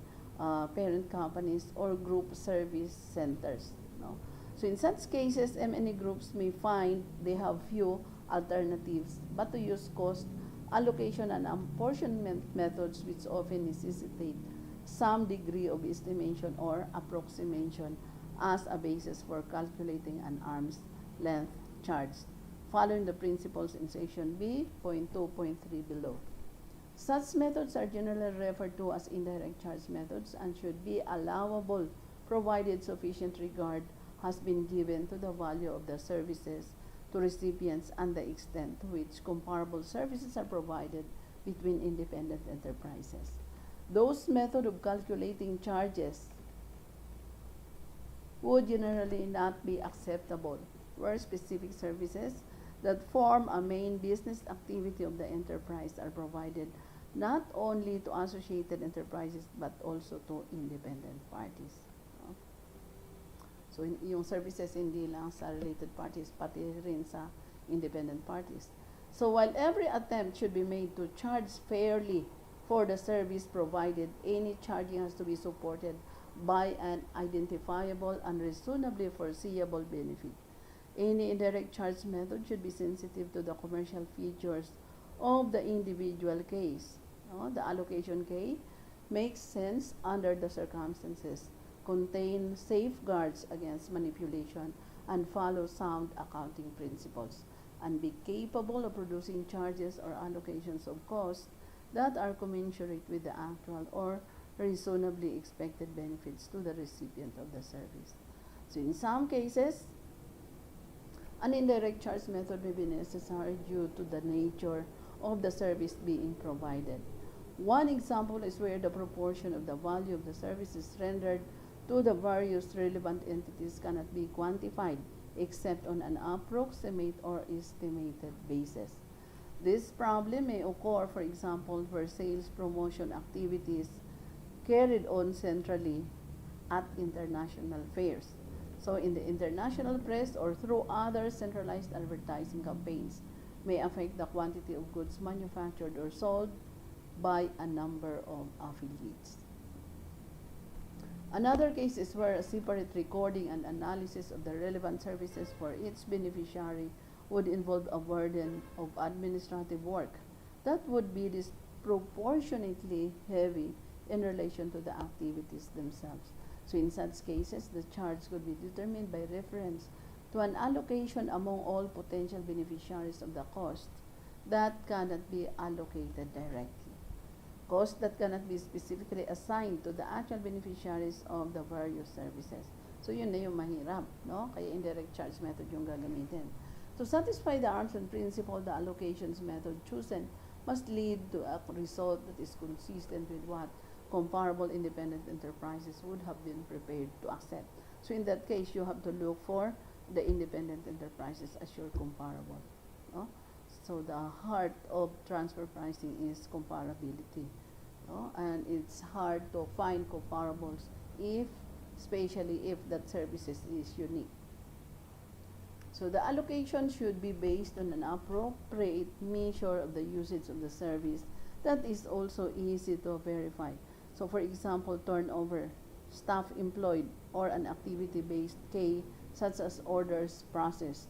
parent companies or group service centers. No? So in such cases, M&A groups may find they have few alternatives but to use cost allocation and apportionment methods which often necessitate some degree of estimation or approximation as a basis for calculating an arm's length charge, following the principles in section B.2.3 below. Such methods are generally referred to as indirect charge methods and should be allowable provided sufficient regard has been given to the value of the services to recipients and the extent to which comparable services are provided between independent enterprises. Those methods of calculating charges would generally not be acceptable where specific services that form a main business activity of the enterprise are provided not only to associated enterprises but also to independent parties. So, yung services hindi lang sa related parties, pati rin sa independent parties. So, while every attempt should be made to charge fairly for the service provided, any charging has to be supported by an identifiable and reasonably foreseeable benefit. Any indirect charge method should be sensitive to the commercial features of the individual case. No? The allocation case makes sense under the circumstances, contain safeguards against manipulation, and follow sound accounting principles, and be capable of producing charges or allocations of costs that are commensurate with the actual or reasonably expected benefits to the recipient of the service. So in some cases, an indirect charge method may be necessary due to the nature of the service being provided. One example is where the proportion of the value of the services rendered to the various relevant entities cannot be quantified except on an approximate or estimated basis. This problem may occur, for example, for sales promotion activities carried on centrally at international fairs. So in the international press or through other centralized advertising campaigns may affect the quantity of goods manufactured or sold by a number of affiliates. Another case is where a separate recording and analysis of the relevant services for each beneficiary would involve a burden of administrative work that would be disproportionately heavy in relation to the activities themselves. So in such cases, the charge could be determined by reference to an allocation among all potential beneficiaries of the cost that cannot be allocated directly. Costs that cannot be specifically assigned to the actual beneficiaries of the various services. So yun na yung mahirap, no? Kaya indirect charge method yung gagamitin. To satisfy the arm's length principle, the allocations method chosen must lead to a result that is consistent with what comparable independent enterprises would have been prepared to accept. So in that case, you have to look for the independent enterprises as your comparable. No? So the heart of transfer pricing is comparability. No? And it's hard to find comparables especially if that services is unique. So the allocation should be based on an appropriate measure of the usage of the service that is also easy to verify. So for example, turnover, staff employed, or an activity-based K such as orders processed.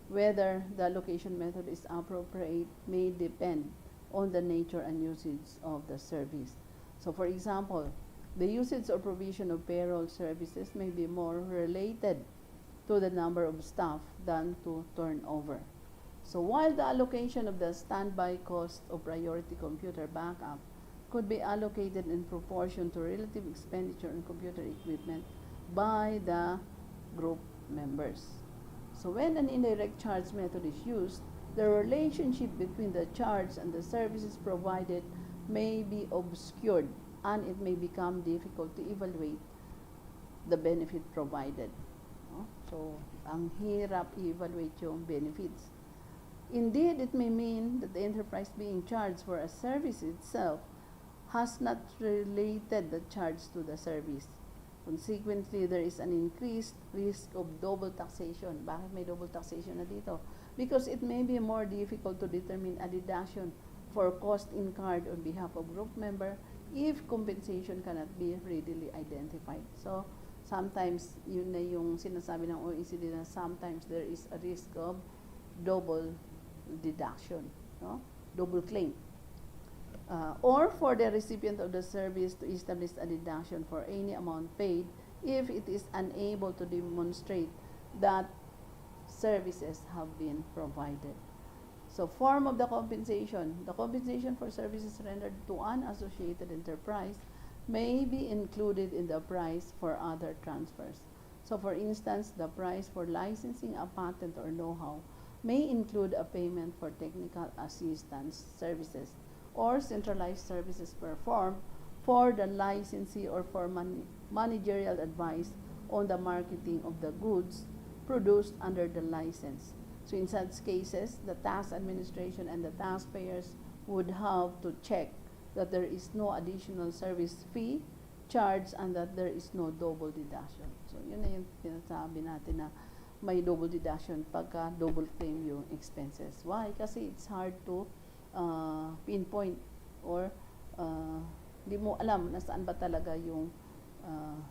Whether the allocation method is appropriate may depend on the nature and usage of the service. So for example, the usage or provision of payroll services may be more related to the number of staff than to turnover. So while the allocation of the standby cost of priority computer backup could be allocated in proportion to relative expenditure on computer equipment by the group members. So when an indirect charge method is used, the relationship between the charge and the services provided may be obscured and it may become difficult to evaluate the benefit provided. No? So, ang hirap i-evaluate yung benefits. Indeed, it may mean that the enterprise being charged for a service itself has not related the charge to the service. Consequently, there is an increased risk of double taxation. Bakit may double taxation na dito? Because it may be more difficult to determine a deduction for cost incurred on behalf of group member if compensation cannot be readily identified. So, sometimes, yun na yung sinasabi ng OECD na sometimes there is a risk of double deduction, no? Double claim. Or for the recipient of the service to establish a deduction for any amount paid if it is unable to demonstrate that services have been provided. So form of the compensation for services rendered to an associated enterprise may be included in the price for other transfers. So for instance, the price for licensing a patent or know-how may include a payment for technical assistance services or centralized services performed for the licensee or for managerial advice on the marketing of the goods produced under the license. So in such cases, the tax administration and the taxpayers would have to check that there is no additional service fee charged and that there is no double deduction. So yun na yung sinasabi natin na may double deduction pagka double claim yung expenses. Why? Kasi it's hard to pinpoint or di mo alam na saan ba talaga yung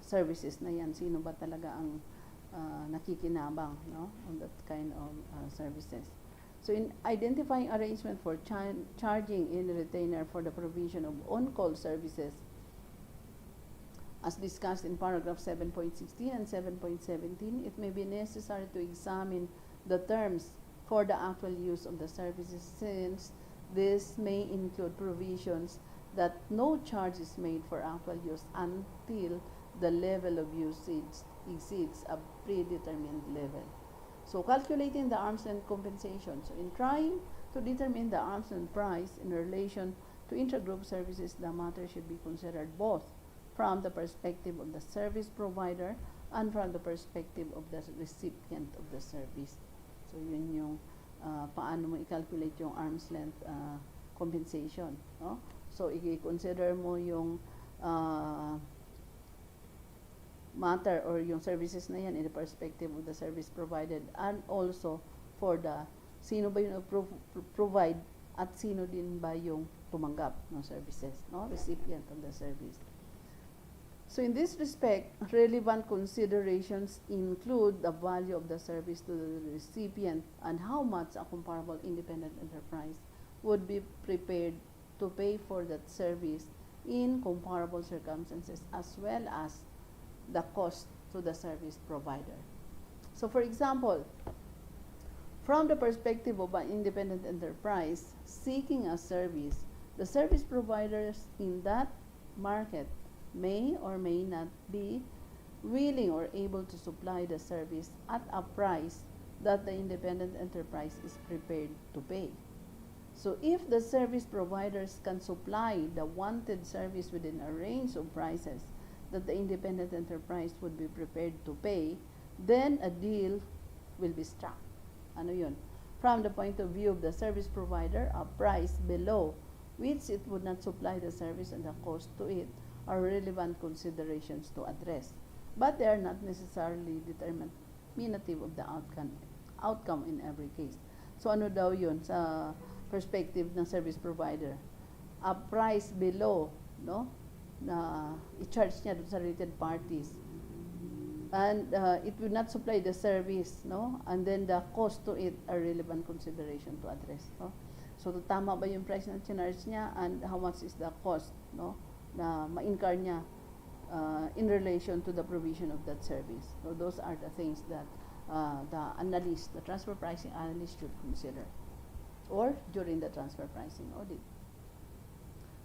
services na yan, sino ba talaga ang nakikinabang, no, on that kind of services. So in identifying arrangement for charging in retainer for the provision of on-call services, as discussed in paragraph 7.16 and 7.17, it may be necessary to examine the terms for the actual use of the services, since this may include provisions that no charge is made for actual use until the level of usage exceeds a predetermined level. So calculating the arm's length compensation. So in trying to determine the arm's length price in relation to intra-group services, the matter should be considered both from the perspective of the service provider and from the perspective of the recipient of the service. So yun yung paano mo i-calculate yung arm's length compensation. No? So i-consider mo yung matter or yung services na yan in the perspective of the service provided, and also for the sino ba yung provide at sino din ba yung tumanggap ng services, no? Recipient of the service. So in this respect, relevant considerations include the value of the service to the recipient and how much a comparable independent enterprise would be prepared to pay for that service in comparable circumstances, as well as the cost to the service provider. So for example, from the perspective of an independent enterprise seeking a service, the service providers in that market may or may not be willing or able to supply the service at a price that the independent enterprise is prepared to pay. So if the service providers can supply the wanted service within a range of prices that the independent enterprise would be prepared to pay, then a deal will be struck. Ano yun? From the point of view of the service provider, a price below which it would not supply the service and the cost to it are relevant considerations to address. But they are not necessarily determinative of the outcome in every case. So ano daw yun sa perspective ng service provider? A price below, no? Na i-charge niya doon sa related parties, and it will not supply the service, no? And then the cost to it are relevant consideration to address, no? So tama ba yung price na charge niya, and how much is the cost, no, na ma-incur niya in relation to the provision of that service. So those are the things that the analyst, the transfer pricing analyst, should consider, or during the transfer pricing audit.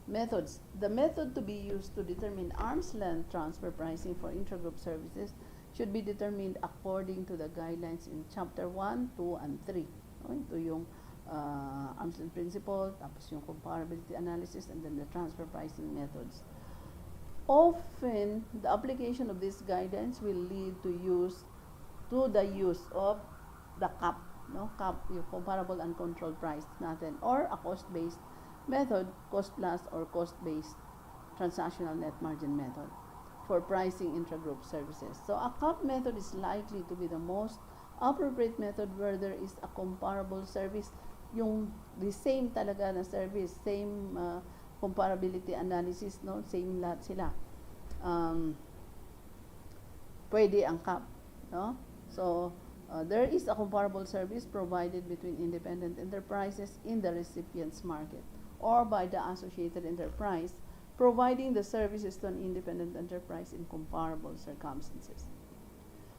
Methods. The method to be used to determine arm's length transfer pricing for intra-group services should be determined according to the guidelines in Chapter 1, 2, and 3. No? Ito yung arm's length principle, tapos yung comparability analysis, and then the transfer pricing methods. Often, the application of these guidelines will lead to the use of the CAP, no? CAP, yung comparable and controlled price natin, or a cost-based method, cost plus or cost-based transactional net margin method for pricing intra-group services. So a CAP method is likely to be the most appropriate method where there is a comparable service, yung the same talaga na service, same comparability analysis, no, same lahat sila. Pwede ang CAP, no? So there is a comparable service provided between independent enterprises in the recipient's market, or by the associated enterprise providing the services to an independent enterprise in comparable circumstances.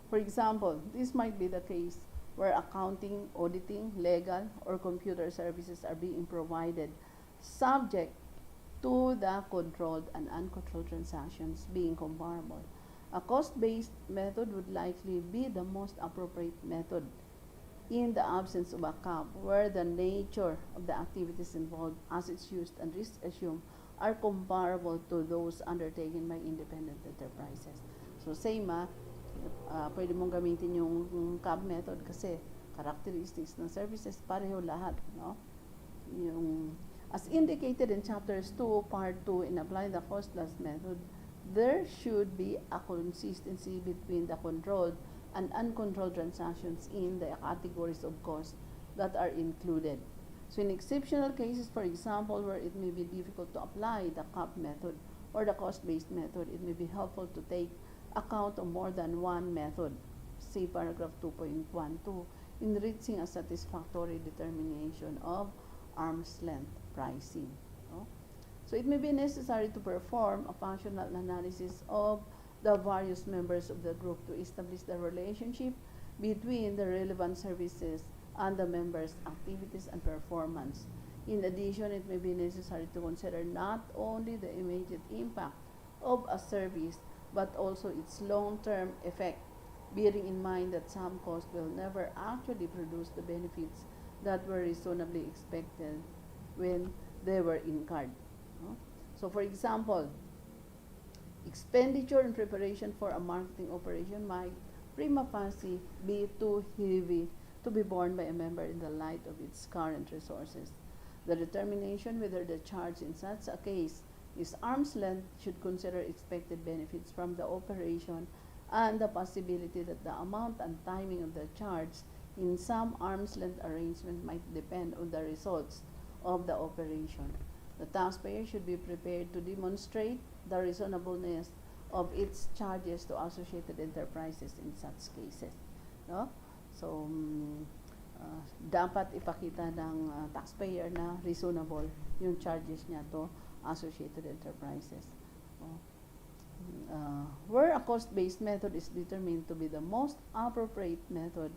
For example, this might be the case where accounting, auditing, legal, or computer services are being provided subject to the controlled and uncontrolled transactions being comparable. A cost-based method would likely be the most appropriate method in the absence of a CAP, where the nature of the activities involved, assets used, and risks assumed are comparable to those undertaken by independent enterprises. So same pwede mong gamitin yung CAP method kasi characteristics ng services pareho lahat, no? Yung as indicated in chapters 2, part 2, in applying the cost plus method, there should be a consistency between the controlled and uncontrolled transactions in the categories of costs that are included. So in exceptional cases, for example, where it may be difficult to apply the CAP method or the cost-based method, it may be helpful to take account of more than one method. See paragraph 2.12 in reaching a satisfactory determination of arm's length pricing. No? So it may be necessary to perform a functional analysis of the various members of the group to establish the relationship between the relevant services and the members' activities and performance. In addition, it may be necessary to consider not only the immediate impact of a service, but also its long-term effect, bearing in mind that some costs will never actually produce the benefits that were reasonably expected when they were incurred. No? So, for example, expenditure in preparation for a marketing operation might prima facie be too heavy to be borne by a member in the light of its current resources. The determination whether the charge in such a case is arm's length should consider expected benefits from the operation and the possibility that the amount and timing of the charge in some arm's length arrangement might depend on the results of the operation. The taxpayer should be prepared to demonstrate the reasonableness of its charges to associated enterprises in such cases. No? So, dapat ipakita ng taxpayer na reasonable yung charges niya to associated enterprises. Where a cost-based method is determined to be the most appropriate method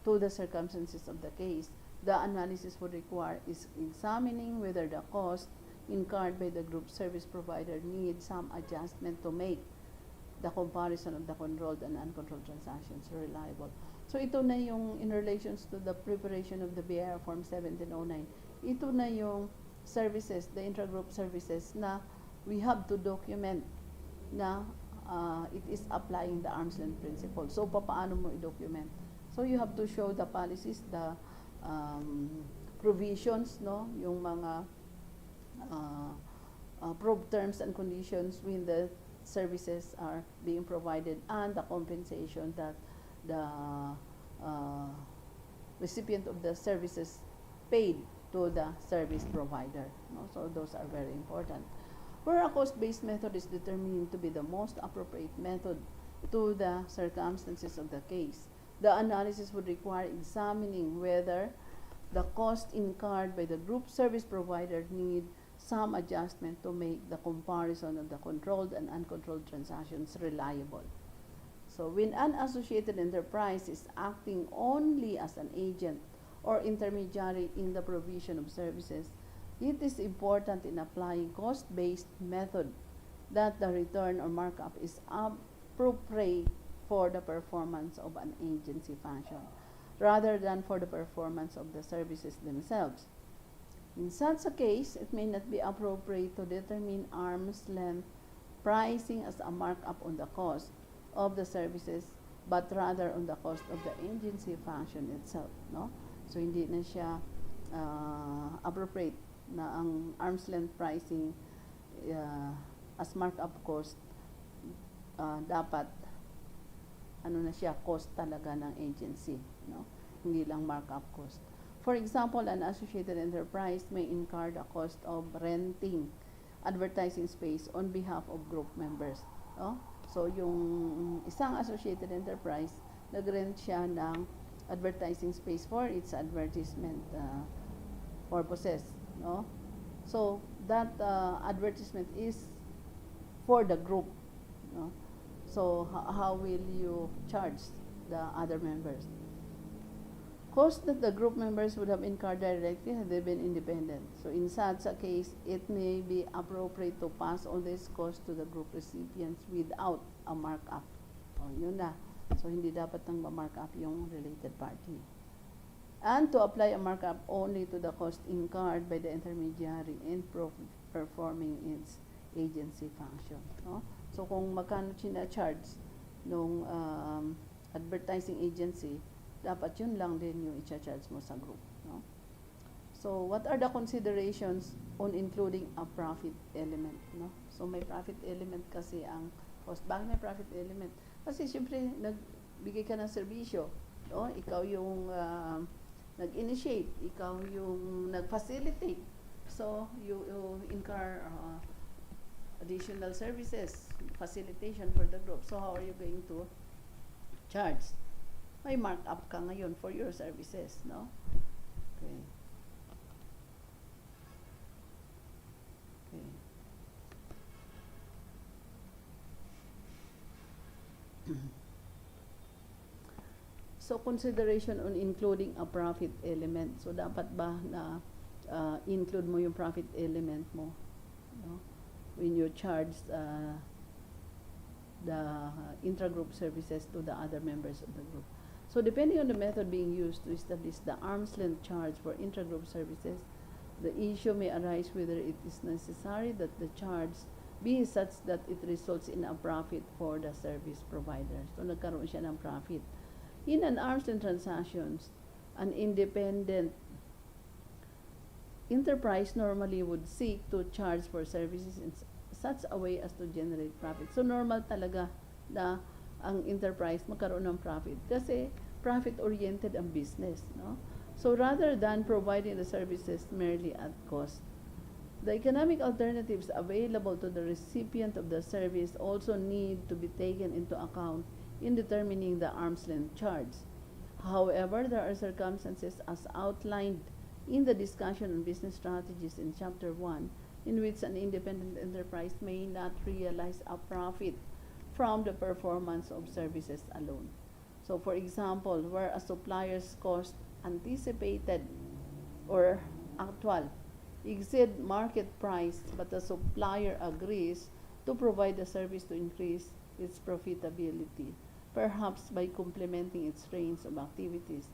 to the circumstances of the case, the analysis would require is examining whether the cost incurred by the group service provider needs some adjustment to make the comparison of the controlled and uncontrolled transactions reliable. So ito na yung in relations to the preparation of the BIR Form 1709. Ito na yung services, the intra-group services na we have to document na it is applying the arm's length principle. So paano mo i-document? So you have to show the policies, the provisions, no, yung mga approved terms and conditions when the services are being provided and the compensation that the recipient of the services paid to the service provider. No? So those are very important. Where a cost-based method is determined to be the most appropriate method to the circumstances of the case, the analysis would require examining whether the cost incurred by the group service provider need some adjustment to make the comparison of the controlled and uncontrolled transactions reliable. So when an associated enterprise is acting only as an agent or intermediary in the provision of services, it is important in applying cost-based method that the return or markup is appropriate for the performance of an agency function, rather than for the performance of the services themselves. In such a case, it may not be appropriate to determine arm's length pricing as a markup on the cost of the services, but rather on the cost of the agency function itself. No? So hindi na siya appropriate na ang arm's length pricing as markup cost dapat ano na siya, cost talaga ng agency, no? Hindi lang markup cost. For example, an associated enterprise may incur the cost of renting advertising space on behalf of group members. No? So, yung isang associated enterprise, nag-rent siya ng advertising space for its advertisement purposes. No? So, that advertisement is for the group. No? So, how will you charge the other members? Costs that the group members would have incurred directly had they been independent. So in such a case, it may be appropriate to pass on this cost to the group recipients without a markup. O, yun na. So hindi dapat nang ma-markup yung related party. And to apply a markup only to the cost incurred by the intermediary in performing its agency function. No? So kung magkano charge nung advertising agency, dapat yun lang din yung i-charge mo sa group. No? So, what are the considerations on including a profit element? No? So, may profit element kasi ang cost. Bakit may profit element? Kasi siyempre, nagbigay ka ng serbisyo. No? Ikaw yung nag-initiate. Ikaw yung nag-facilitate. So, you incur additional services, facilitation for the group. So, how are you going to charge? may markup ka ngayon for your services, no? Okay. Okay. So, consideration on including a profit element. So, dapat ba na include mo yung profit element mo, no? When you charge the intra-group services to the other members of the group. So, depending on the method being used to establish the arm's length charge for intra-group services, the issue may arise whether it is necessary that the charge be such that it results in a profit for the service provider. So, nagkaroon siya ng profit. In an arm's length transactions, an independent enterprise normally would seek to charge for services in such a way as to generate profit. So, normal talaga na ang enterprise magkaroon ng profit kasi profit-oriented ang business, no? So, rather than providing the services merely at cost, the economic alternatives available to the recipient of the service also need to be taken into account in determining the arm's length charge. However, there are circumstances as outlined in the discussion on business strategies in Chapter 1 in which an independent enterprise may not realize a profit from the performance of services alone. So, for example, where a supplier's cost anticipated or actual exceed market price but the supplier agrees to provide the service to increase its profitability, perhaps by complementing its range of activities.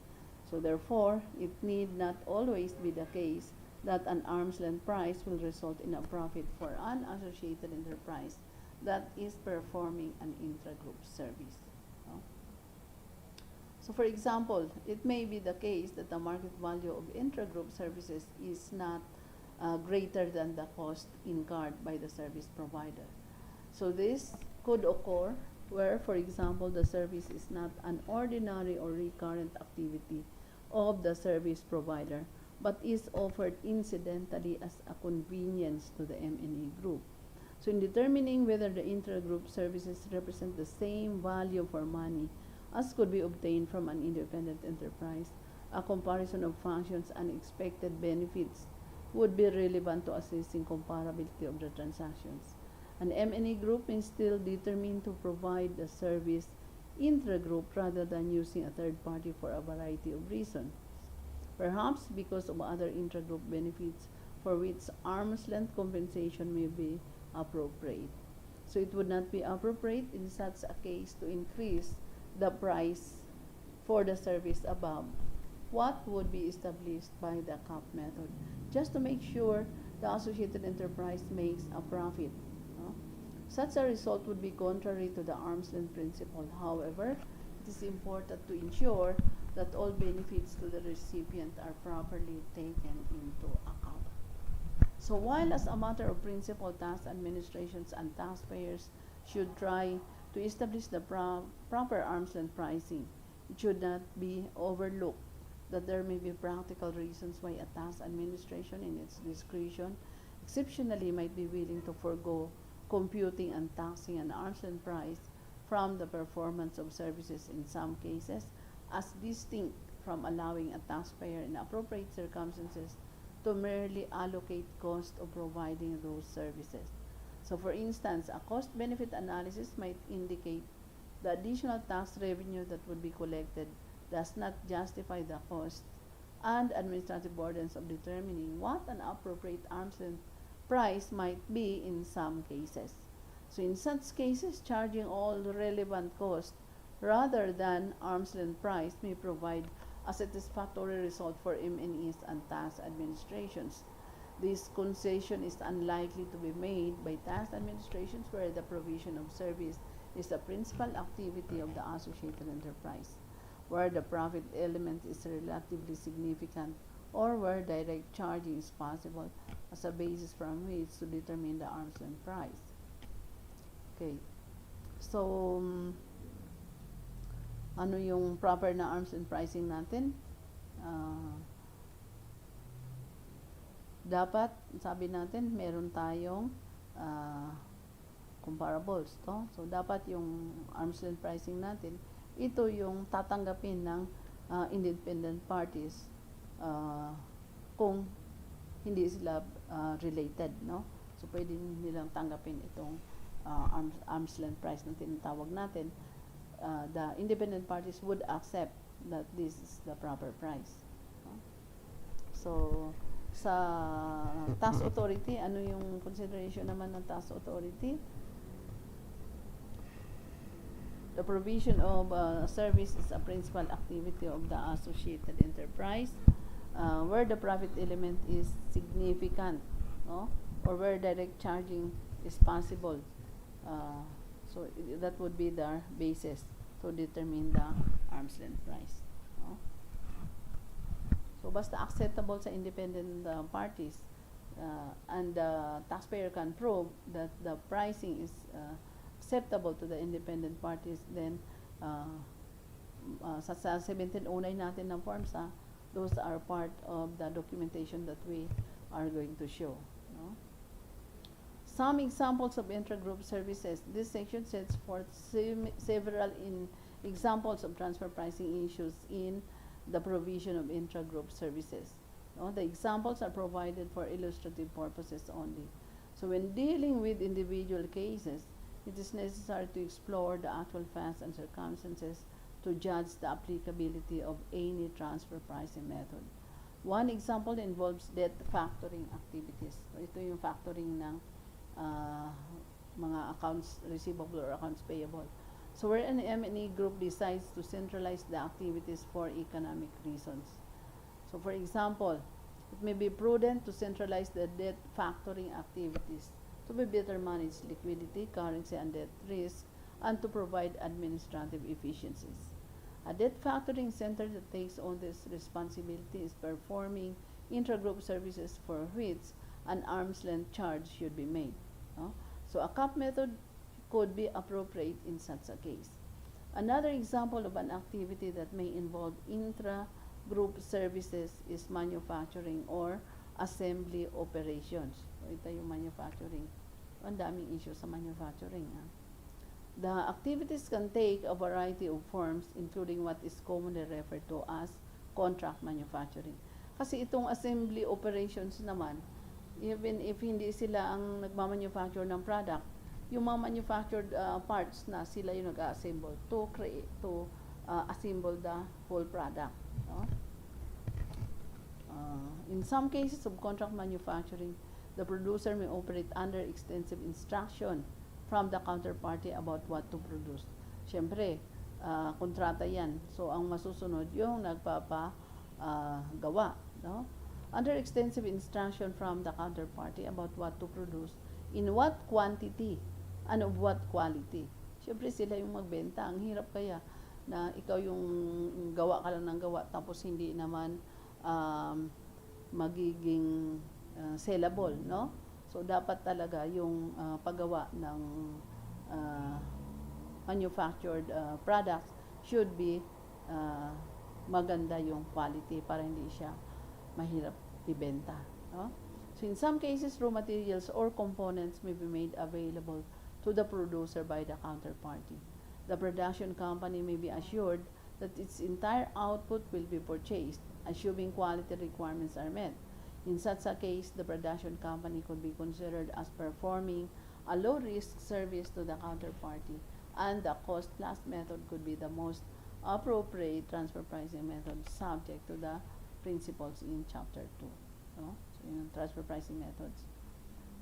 So therefore, it need not always be the case that an arm's length price will result in a profit for an associated enterprise that is performing an intra-group service. No? So for example, it may be the case that the market value of intra-group services is not greater than the cost incurred by the service provider. So this could occur where, for example, the service is not an ordinary or recurrent activity of the service provider, but is offered incidentally as a convenience to the M&E group. So in determining whether the intra-group services represent the same value for money as could be obtained from an independent enterprise, a comparison of functions and expected benefits would be relevant to assessing comparability of the transactions. An M&E group may still determine to provide the service intra-group rather than using a third party for a variety of reasons. Perhaps because of other intra-group benefits for which arm's length compensation may be appropriate. So it would not be appropriate in such a case to increase the price for the service above what would be established by the cap method, just to make sure the associated enterprise makes a profit. Such a result would be contrary to the arm's length principle. However, it is important to ensure that all benefits to the recipient are properly taken into account. So while as a matter of principle, tax administrations and taxpayers should try to establish the proper arm's length pricing, it should not be overlooked that there may be practical reasons why a tax administration in its discretion exceptionally might be willing to forego computing and taxing an arm's length price from the performance of services in some cases, as distinct from allowing a taxpayer in appropriate circumstances to merely allocate cost of providing those services. So for instance, a cost-benefit analysis might indicate the additional tax revenue that would be collected does not justify the cost and administrative burdens of determining what an appropriate arm's length price might be in some cases. So in such cases, charging all relevant costs rather than arm's length price may provide a satisfactory result for M&Es and tax administrations. This concession is unlikely to be made by tax administrations where the provision of service is the principal activity of the associated enterprise, where the profit element is relatively significant, or where direct charging is possible as a basis from which to determine the arm's length price. Okay. So, ano yung proper na arm's length pricing natin? Dapat, sabi natin, meron tayong comparables. To? So, dapat yung arm's length pricing natin, ito yung tatanggapin ng independent parties kung hindi sila related, no? So pwede nilang tanggapin itong arm's length price na tinatawag natin. The independent parties would accept that this is the proper price. No? So sa tax authority, ano yung consideration naman ng tax authority? The provision of service is a principal activity of the associated enterprise where the profit element is significant, no? Or where direct charging is possible. So that would be the basis to determine the arm's length price. No? So basta acceptable sa independent parties and the taxpayer can prove that the pricing is acceptable to the independent parties, then sa 1709 natin ng forms, those are part of the documentation that we are going to show. No? Some examples of intra-group services. This section sets forth several examples of transfer pricing issues in the provision of intra-group services. No? The examples are provided for illustrative purposes only. So when dealing with individual cases, it is necessary to explore the actual facts and circumstances to judge the applicability of any transfer pricing method. One example involves debt factoring activities. So ito yung factoring ng mga accounts receivable or accounts payable. So where an M&E group decides to centralize the activities for economic reasons. So for example, it may be prudent to centralize the debt factoring activities to be better manage liquidity, currency, and debt risk, and to provide administrative efficiencies. A debt factoring center that takes on this responsibility is performing intra-group services for which an arm's length charge should be made. No? So a cap method could be appropriate in such a case. Another example of an activity that may involve intra-group services is manufacturing or assembly operations. So ito yung manufacturing. Ang daming issue sa manufacturing. The activities can take a variety of forms, including what is commonly referred to as contract manufacturing. Kasi itong assembly operations naman, even if hindi sila ang nagmamanufacture ng product, yung mga manufactured parts na sila yung nag-assemble to assemble the whole product. No? In some cases of contract manufacturing, the producer may operate under extensive instruction from the counterparty about what to produce. Siyempre, kontrata yan. So, ang masusunod yung nagpapagawa. No? Under extensive instruction from the counterparty about what to produce, in what quantity, and of what quality. Siyempre, sila yung magbenta. Ang hirap kaya na ikaw yung gawa ka lang ng gawa tapos hindi naman magiging sellable, no? So dapat talaga yung paggawa ng manufactured products should be maganda yung quality para hindi siya mahirap ibenta, no? So in some cases, raw materials or components may be made available to the producer by the counterparty. The production company may be assured that its entire output will be purchased, assuming quality requirements are met. In such a case, the production company could be considered as performing a low-risk service to the counterparty, and the cost-plus method could be the most appropriate transfer pricing method subject to the principles in Chapter 2. No? So, yung transfer pricing methods.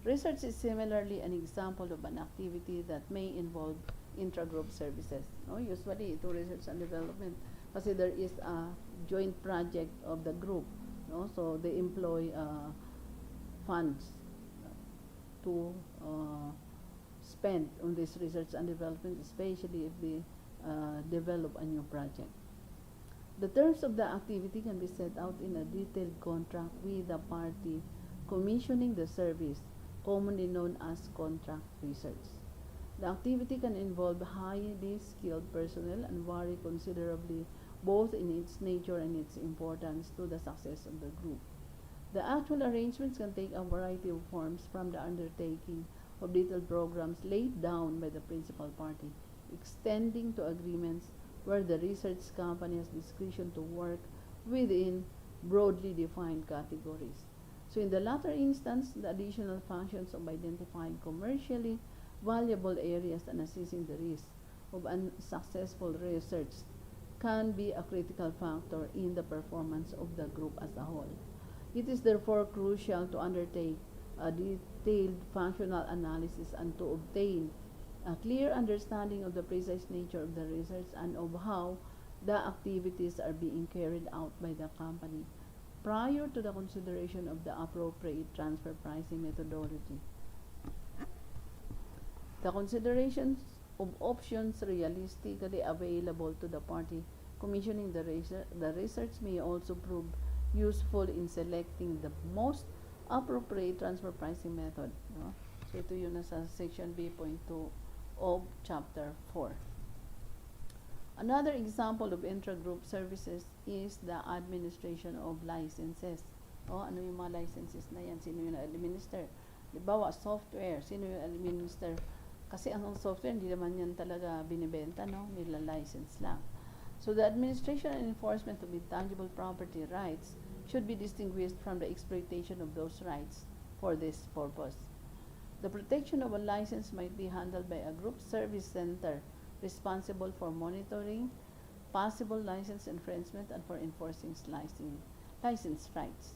Research is similarly an example of an activity that may involve intra-group services. No? Usually, ito research and development kasi there is a joint project of the group. No? So they employ funds to spend on this research and development, especially if they develop a new project. The terms of the activity can be set out in a detailed contract with the party commissioning the service, commonly known as contract research. The activity can involve highly skilled personnel and vary considerably both in its nature and its importance to the success of the group. The actual arrangements can take a variety of forms, from the undertaking of detailed programs laid down by the principal party, extending to agreements where the research company has discretion to work within broadly defined categories. So in the latter instance, the additional functions of identifying commercially valuable areas and assessing the risk of unsuccessful research can be a critical factor in the performance of the group as a whole. It is therefore crucial to undertake a detailed functional analysis and to obtain a clear understanding of the precise nature of the research and of how the activities are being carried out by the company prior to the consideration of the appropriate transfer pricing methodology. The considerations of options realistically available to the party commissioning the research may also prove useful in selecting the most appropriate transfer pricing method. No? So ito yun nasa section B.2 of chapter 4. Another example of intra-group services is the administration of licenses. Ano yung mga licenses na yan? Sino yung administer? Dibawa, software. Sino yung administer? Kasi ang software, hindi naman yan talaga binibenta, no? Nila license lang. So the administration and enforcement of intangible property rights should be distinguished from the exploitation of those rights for this purpose. The protection of a license might be handled by a group service center responsible for monitoring possible license infringement and for enforcing license rights.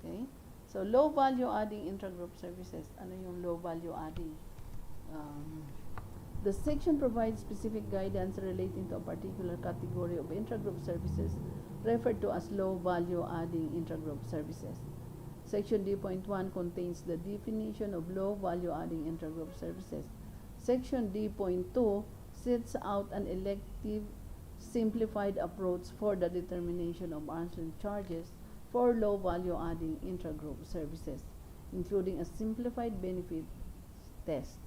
Okay? So low value adding intra-group services. Ano yung low value adding? The section provides specific guidance relating to a particular category of intra-group services referred to as low value adding intra-group services. Section D.1 contains the definition of low value adding intra-group services. Section D.2 sets out an elective simplified approach for the determination of arm's length charges for low value adding intra-group services, including a simplified benefit test.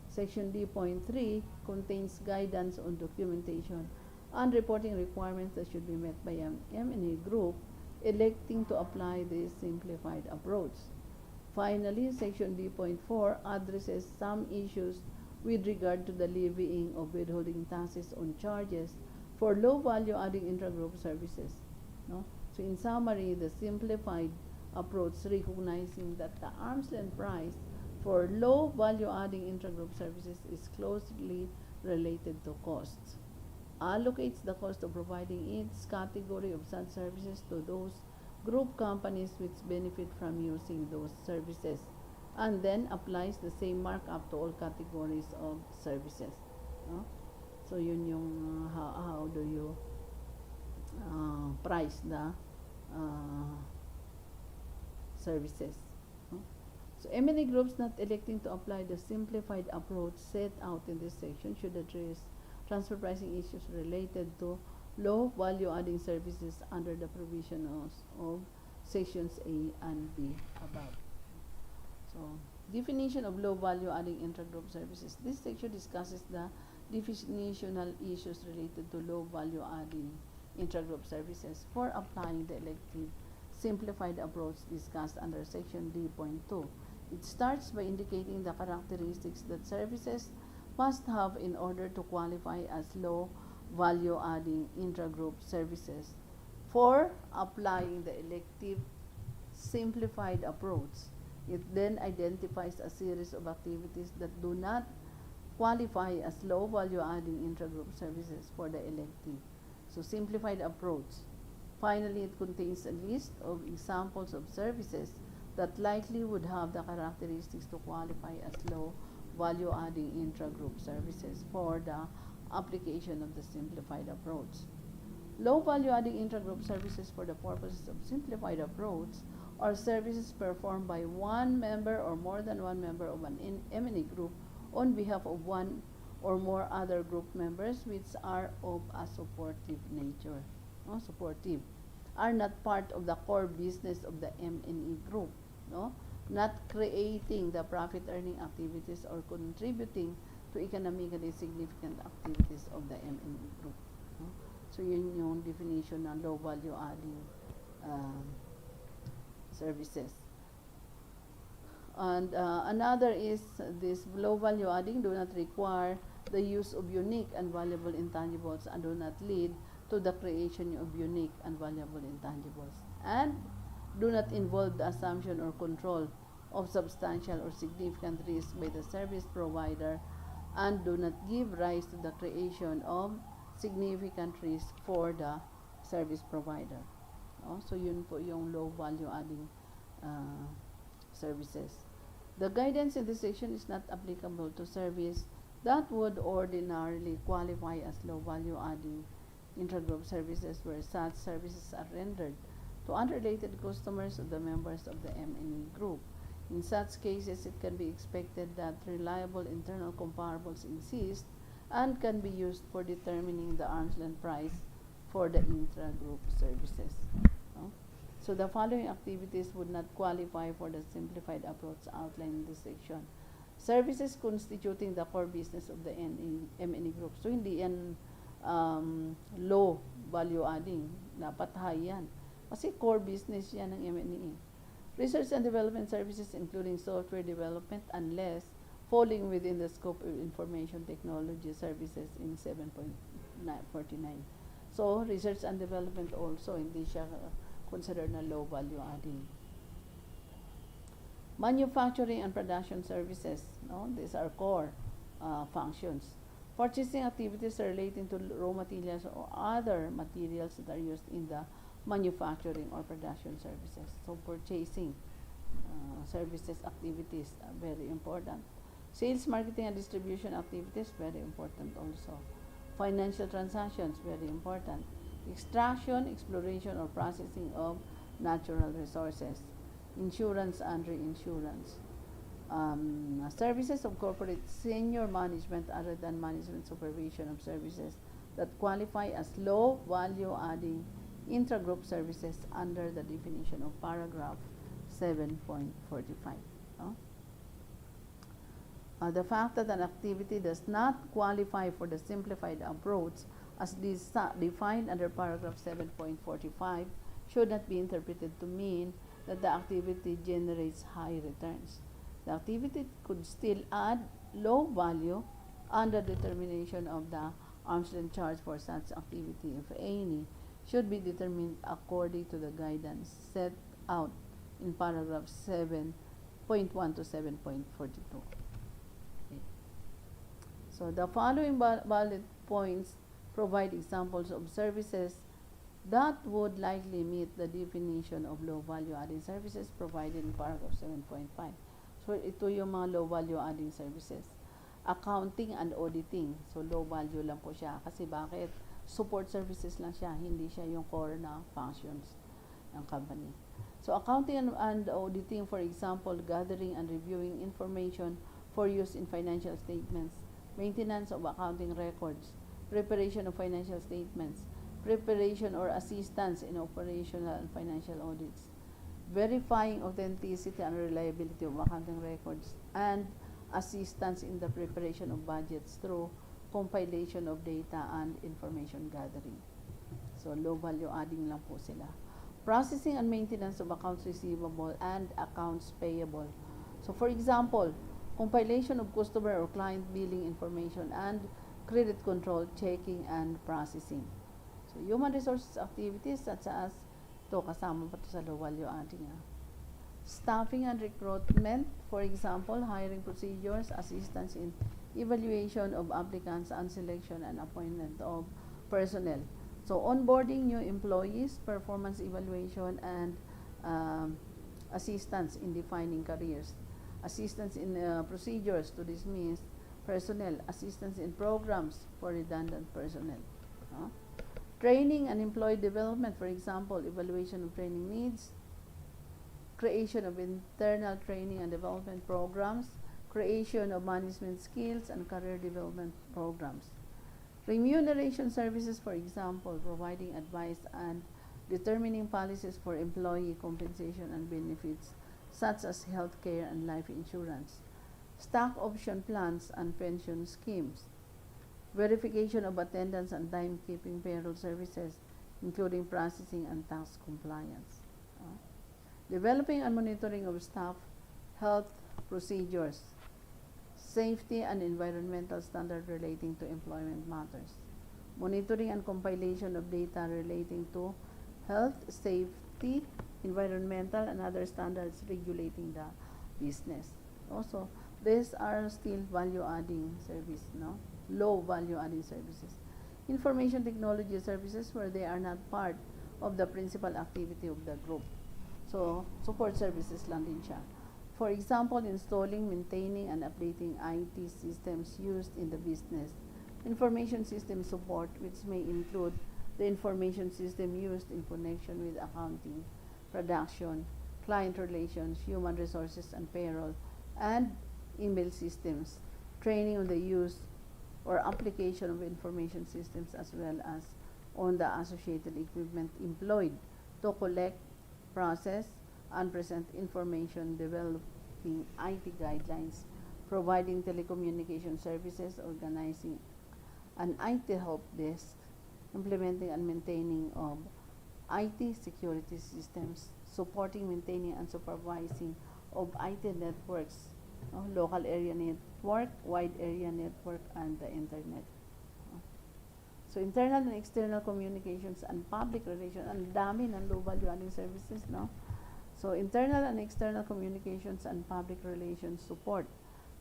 Section D.3 contains guidance on documentation and reporting requirements that should be met by an M&A group electing to apply this simplified approach. Finally, Section D.4 addresses some issues with regard to the levying of withholding taxes on charges for low value adding intra-group services. No? So in summary, the simplified approach recognizing that the arm's length price for low value adding intra-group services is closely related to costs, allocates the cost of providing its category of such services to those group companies which benefit from using those services, and then applies the same markup to all categories of services. No? So yun yung how do you price the services. No? So M&A groups not electing to apply the simplified approach set out in this section should address transfer pricing issues related to low value adding services under the provisions of sections A and B above. So, definition of low value adding intra-group services. This section discusses the definitional issues related to low value adding intra-group services for applying the elective simplified approach discussed under section D.2. It starts by indicating the characteristics that services must have in order to qualify as low value adding intra-group services for applying the elective simplified approach. It then identifies a series of activities that do not qualify as low value adding intra-group services for the elective. So simplified approach. Finally, it contains a list of examples of services that likely would have the characteristics to qualify as low value adding intra-group services for the application of the simplified approach. Low value adding intra-group services for the purposes of simplified approach are services performed by one member or more than one member of an M&A group on behalf of one or more other group members which are of a supportive nature. No? Supportive. Are not part of the core business of the M&A group. No? Not creating the profit-earning activities or contributing to economically significant activities of the M&A group. No? So yun yung definition ng low value adding services. And another is this low value adding do not require the use of unique and valuable intangibles and do not lead to the creation of unique and valuable intangibles, and do not involve the assumption or control of substantial or significant risk by the service provider, and do not give rise to the creation of significant risk for the service provider. So yun po yung low value adding services. The guidance in this section is not applicable to service that would ordinarily qualify as low value adding intra-group services where such services are rendered to unrelated customers of the members of the M&E group. In such cases, it can be expected that reliable internal comparables exist and can be used for determining the arm's length price for the intra-group services. So the following activities would not qualify for the simplified approach outlined in this section. Services constituting the core business of the M&E group. So hindi yan low value adding. Dapat high yan. Kasi core business yan ng M&E. Research and development services including software development unless falling within the scope of information technology services in 7.49. So, research and development also, hindi siya considered na low value adding. Manufacturing and production services, these are core functions. Purchasing activities relating to raw materials or other materials that are used in the manufacturing or production services. So, purchasing services activities are very important. Sales, marketing, and distribution activities, very important also. Financial transactions, very important. Extraction, exploration, or processing of natural resources. Insurance and reinsurance. Services of corporate senior management other than management supervision of services that qualify as low value adding intra-group services under the definition of paragraph 7.45. The fact that an activity does not qualify for the simplified approach as defined under paragraph 7.45 should not be interpreted to mean that the activity generates high returns. The activity could still add low value under determination of the arm's length charge for such activity, if any, should be determined according to the guidance set out in paragraph 7.1 to 7.42. Okay. So the following bullet points provide examples of services that would likely meet the definition of low value adding services provided in paragraph 7.5. So ito yung mga low value adding services. Accounting and auditing. So low value lang po siya. Kasi bakit? Support services lang siya. Hindi siya yung core na functions ng company. So accounting and auditing, for example, gathering and reviewing information for use in financial statements, maintenance of accounting records, preparation of financial statements, preparation or assistance in operational and financial audits, verifying authenticity and reliability of accounting records, and assistance in the preparation of budgets through compilation of data and information gathering. So, low value adding lang po sila. Processing and maintenance of accounts receivable and accounts payable. So, for example, compilation of customer or client billing information and credit control, checking, and processing. So, human resources activities such as ito, kasama pa ito sa low value adding. Staffing and recruitment, for example, hiring procedures, assistance in evaluation of applicants and selection and appointment of personnel. So, onboarding new employees, performance evaluation, and assistance in defining careers. Assistance in procedures to dismiss personnel. Assistance in programs for redundant personnel. Training and employee development, for example, evaluation of training needs, creation of internal training and development programs, creation of management skills and career development programs. Remuneration services, for example, providing advice and determining policies for employee compensation and benefits, such as healthcare and life insurance. Stock option plans and pension schemes. Verification of attendance and timekeeping payroll services, including processing and tax compliance. Developing and monitoring of staff health procedures, safety and environmental standard relating to employment matters, monitoring and compilation of data relating to health, safety, environmental, and other standards regulating the business. Also, these are still value-adding service, no? Low value-adding services. Information technology services where they are not part of the principal activity of the group. So, support services lang din siya. For example, installing, maintaining, and updating IT systems used in the business. Information system support, which may include the information system used in connection with accounting, production, client relations, human resources and payroll, and email systems, training on the use or application of information systems as well as on the associated equipment employed to collect, process, and present information, developing IT guidelines, providing telecommunication services, organizing an IT help desk, implementing and maintaining of IT security systems, supporting, maintaining, and supervising of IT networks, local area network, wide area network, and the internet. So, internal and external communications and public relations, ang dami ng low value adding services, no? So, internal and external communications and public relations support,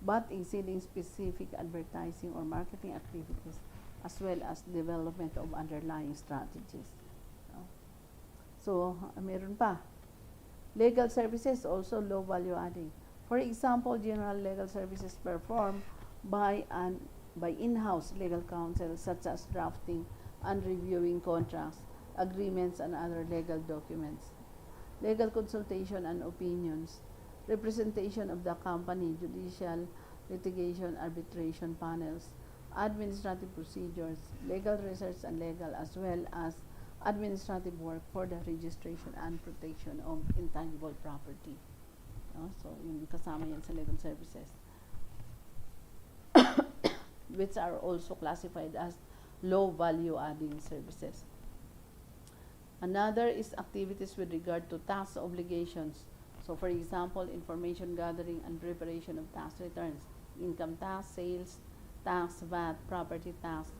but exceeding specific advertising or marketing activities, as well as development of underlying strategies. So, meron pa. Legal services, also low value adding. For example, general legal services performed by in-house legal counsel, such as drafting and reviewing contracts, agreements, and other legal documents. Legal consultation and opinions, representation of the company, judicial, litigation, arbitration panels, administrative procedures, legal research and legal, as well as administrative work for the registration and protection of intangible property. So, yung kasama yan sa legal services. Which are also classified as low value adding services. Another is activities with regard to tax obligations. So, for example, information gathering and preparation of tax returns, income tax, sales tax, VAT, property tax,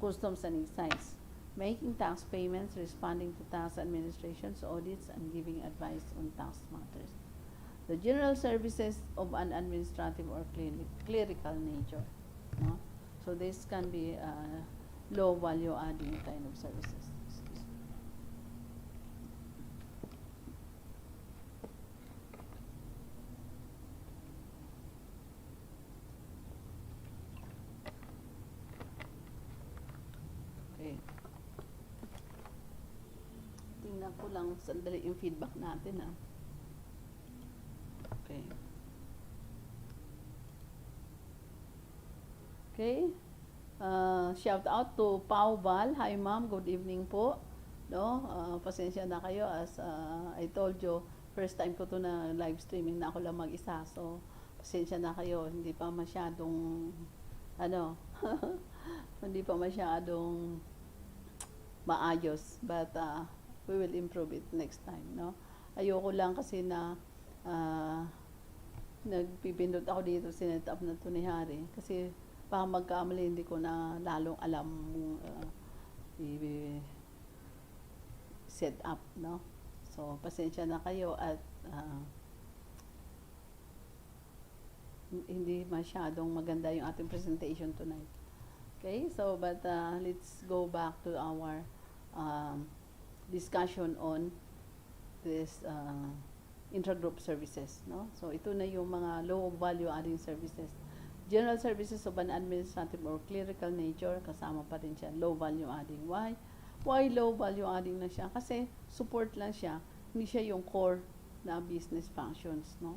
customs and excise, making tax payments, responding to tax administration's audits, and giving advice on tax matters. The general services of an administrative or clerical nature. No? So this can be low value adding kind of services. Okay. Tingnan ko lang sandali yung feedback natin. Okay. Okay. Shout out to Pau Val. Hi ma'am, good evening po. No, pasensya na kayo as I told you, first time ko to na live streaming na ako lang mag-isa. So, pasensya na kayo, hindi pa masyadong hindi pa masyadong maayos, but we will improve it next time, no? Ayoko lang kasi na nagpipindot ako dito, sinet up na to ni Hari kasi baka magkamali, hindi ko na lalong alam set up, no? So, pasensya na kayo at hindi masyadong maganda yung ating presentation tonight. Okay, so but let's go back to our discussion on this intra-group services, no? So, ito na yung mga low value adding services. General services of an administrative or clerical nature, kasama pa rin siya, low value adding. Why? Why low value adding na siya? Kasi support lang siya, hindi siya yung core na business functions, no?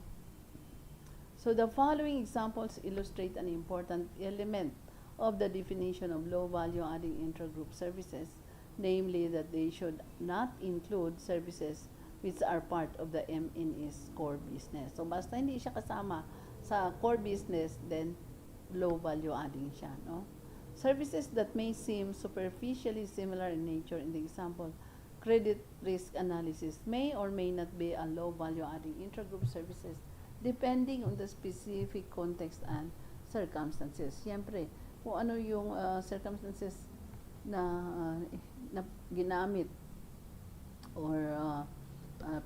So the following examples illustrate an important element of the definition of low value adding intra-group services, namely that they should not include services which are part of the MNE's core business. So basta hindi siya kasama sa core business, then low value adding siya, no? Services that may seem superficially similar in nature, in the example, credit risk analysis, may or may not be a low value adding intra-group services depending on the specific context and circumstances. Siyempre, kung ano yung circumstances na, na ginamit or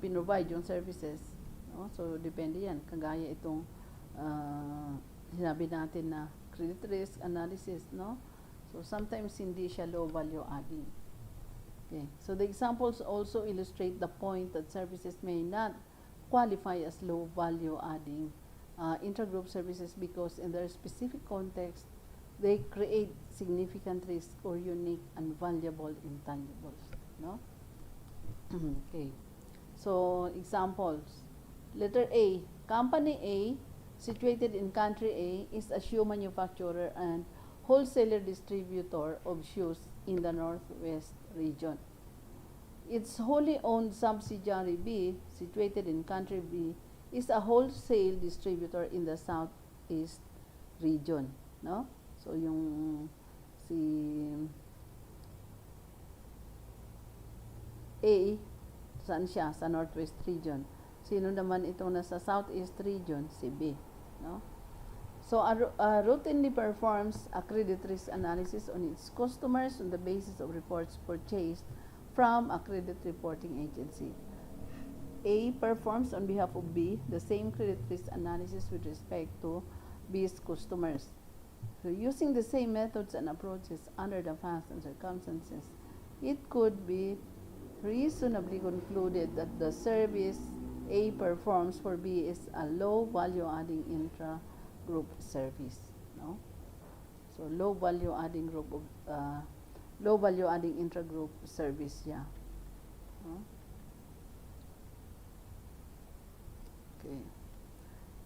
pinrovide yung services, no? So depende yan, kagaya itong sinabi natin na credit risk analysis, no? So sometimes hindi siya low value adding. Okay. So the examples also illustrate the point that services may not qualify as low value adding intragroup services because in their specific context they create significant risk or unique and valuable intangibles, no? Okay. So examples. Letter A, company A situated in country A is a shoe manufacturer and wholesaler distributor of shoes in the Northwest region. Its wholly owned subsidiary B, situated in country B, is a wholesale distributor in the Southeast region, no? So yung si A, saan siya? Sa Northwest region. Sino naman itong nasa Southeast region? Si B, no? So routinely performs a credit risk analysis on its customers on the basis of reports purchased from a credit reporting agency. A performs on behalf of B the same credit risk analysis with respect to B's customers. So using the same methods and approaches under the facts and circumstances, it could be reasonably concluded that the service A performs for B is a low value adding intra-group service, no? So low value adding group of low value adding intra-group service, yeah. No? Okay.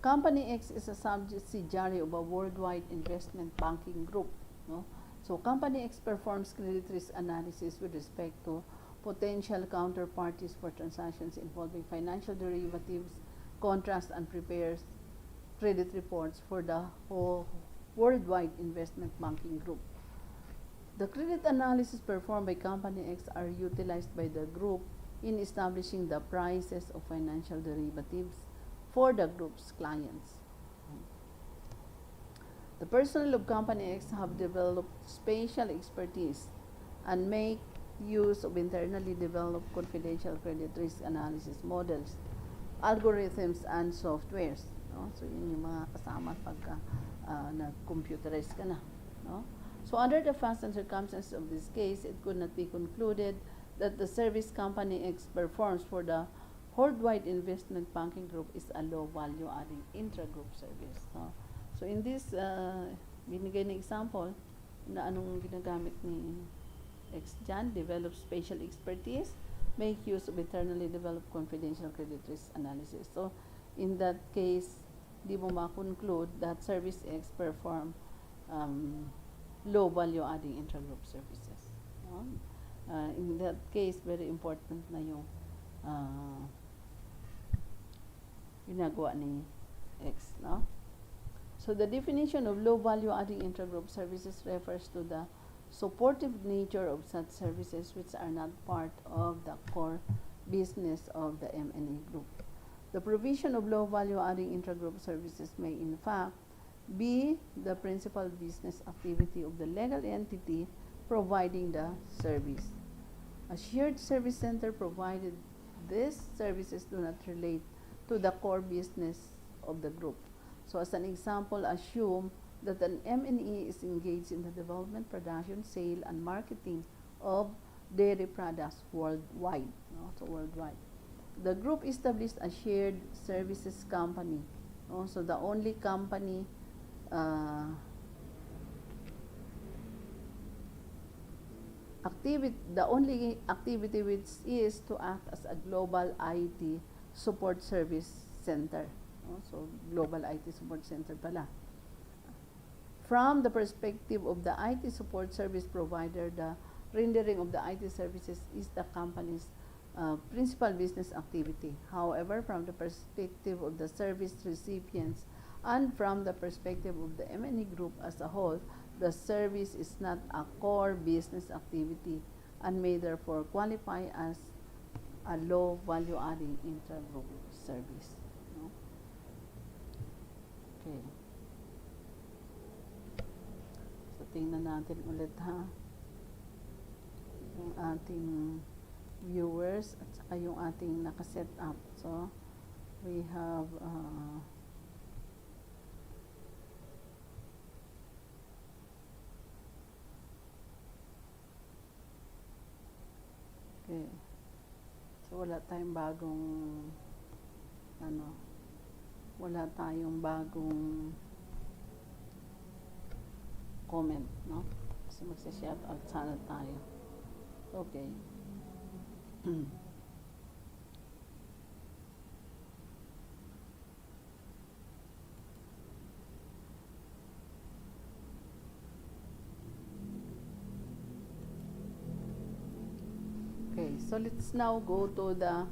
Company X is a subsidiary of a worldwide investment banking group, no? So Company X performs credit risk analysis with respect to potential counterparties for transactions involving financial derivatives, contracts, and prepares credit reports for the whole worldwide investment banking group. The credit analysis performed by Company X are utilized by the group in establishing the prices of financial derivatives for the group's clients. The personnel of Company X have developed spatial expertise and make use of internally developed confidential credit risk analysis models, algorithms, and softwares, no? So yun yung mga kasama pagka na-computerize ka na, no? So under the facts and circumstances of this case, it could not be concluded that the service Company X performs for the worldwide investment banking group is a low value adding intra-group service, no? So in this binigay na example na anong ginagamit ni X dyan, develop spatial expertise, make use of internally developed confidential credit risk analysis. So in that case, di mo ma-conclude that service X perform low value adding intra-group services, no? In that case, very important na yung ginagawa ni X, no? So the definition of low value adding intra-group services refers to the supportive nature of such services which are not part of the core business of the M&A group. The provision of low value adding intra-group services may in fact be the principal business activity of the legal entity providing the service. A shared service center provided these services do not relate to the core business of the group. So as an example, assume that an M&E is engaged in the development, production, sale, and marketing of dairy products worldwide, no? So worldwide. The group established a shared services company, no? So the only company the only activity which is to act as a global IT support service center, no? So global IT support center pala. From the perspective of the IT support service provider, the rendering of the IT services is the company's principal business activity. However, from the perspective of the service recipients and from the perspective of the M&E group as a whole, the service is not a core business activity and may therefore qualify as a low value adding intra-group service, no? Okay. tingnan natin ulit ha. Yung ating viewers at saka yung ating nakaset up. So, we have okay. So, wala tayong bagong comment, no? Kasi magsa-shout out sana tayo. Okay. Okay, so let's now go to the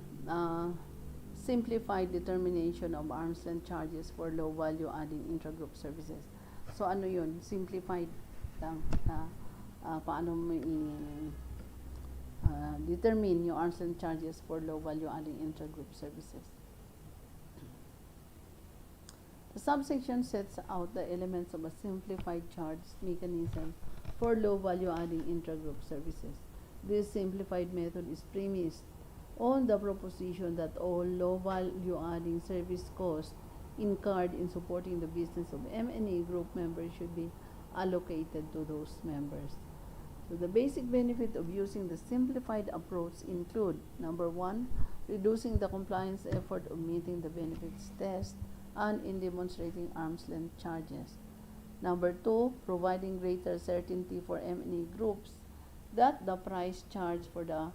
simplified determination of arm's length charges for low value adding intragroup services. So ano yun? Simplified lang na paano mo determine yung arm's length charges for low value adding intragroup services. The subsection sets out the elements of a simplified charge mechanism for low value adding intragroup services. This simplified method is premised on the proposition that all low value adding service costs incurred in supporting the business of M&A group members should be allocated to those members. So the basic benefit of using the simplified approach include, number 1, reducing the compliance effort of meeting the benefits test and in demonstrating arm's length charges. Number 2, providing greater certainty for M&A groups that the price charged for the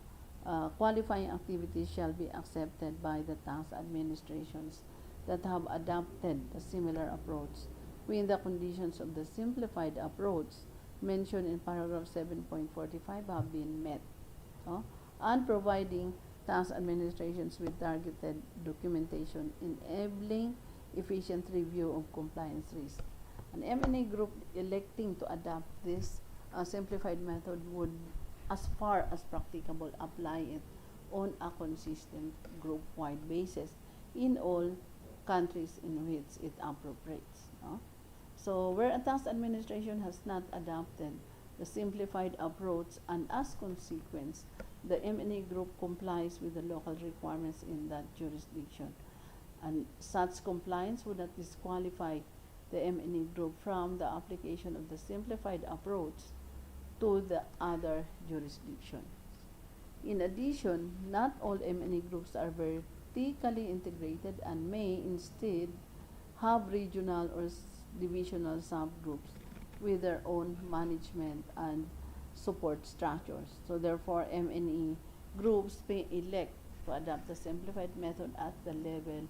qualifying activities shall be accepted by the tax administrations that have adopted a similar approach when the conditions of the simplified approach mentioned in paragraph 7.45 have been met. And providing tax administrations with targeted documentation enabling efficient review of compliance risk. An M&A group electing to adopt this simplified method would, as far as practicable, apply it on a consistent group-wide basis in all countries in which it appropriates. So, where a tax administration has not adopted the simplified approach and as consequence, the M&A group complies with the local requirements in that jurisdiction. And such compliance would not disqualify the M&A group from the application of the simplified approach to the other jurisdictions. In addition, not all M&A groups are vertically integrated and may instead have regional or divisional subgroups with their own management and support structures. So therefore, M&A groups may elect to adopt the simplified method at the level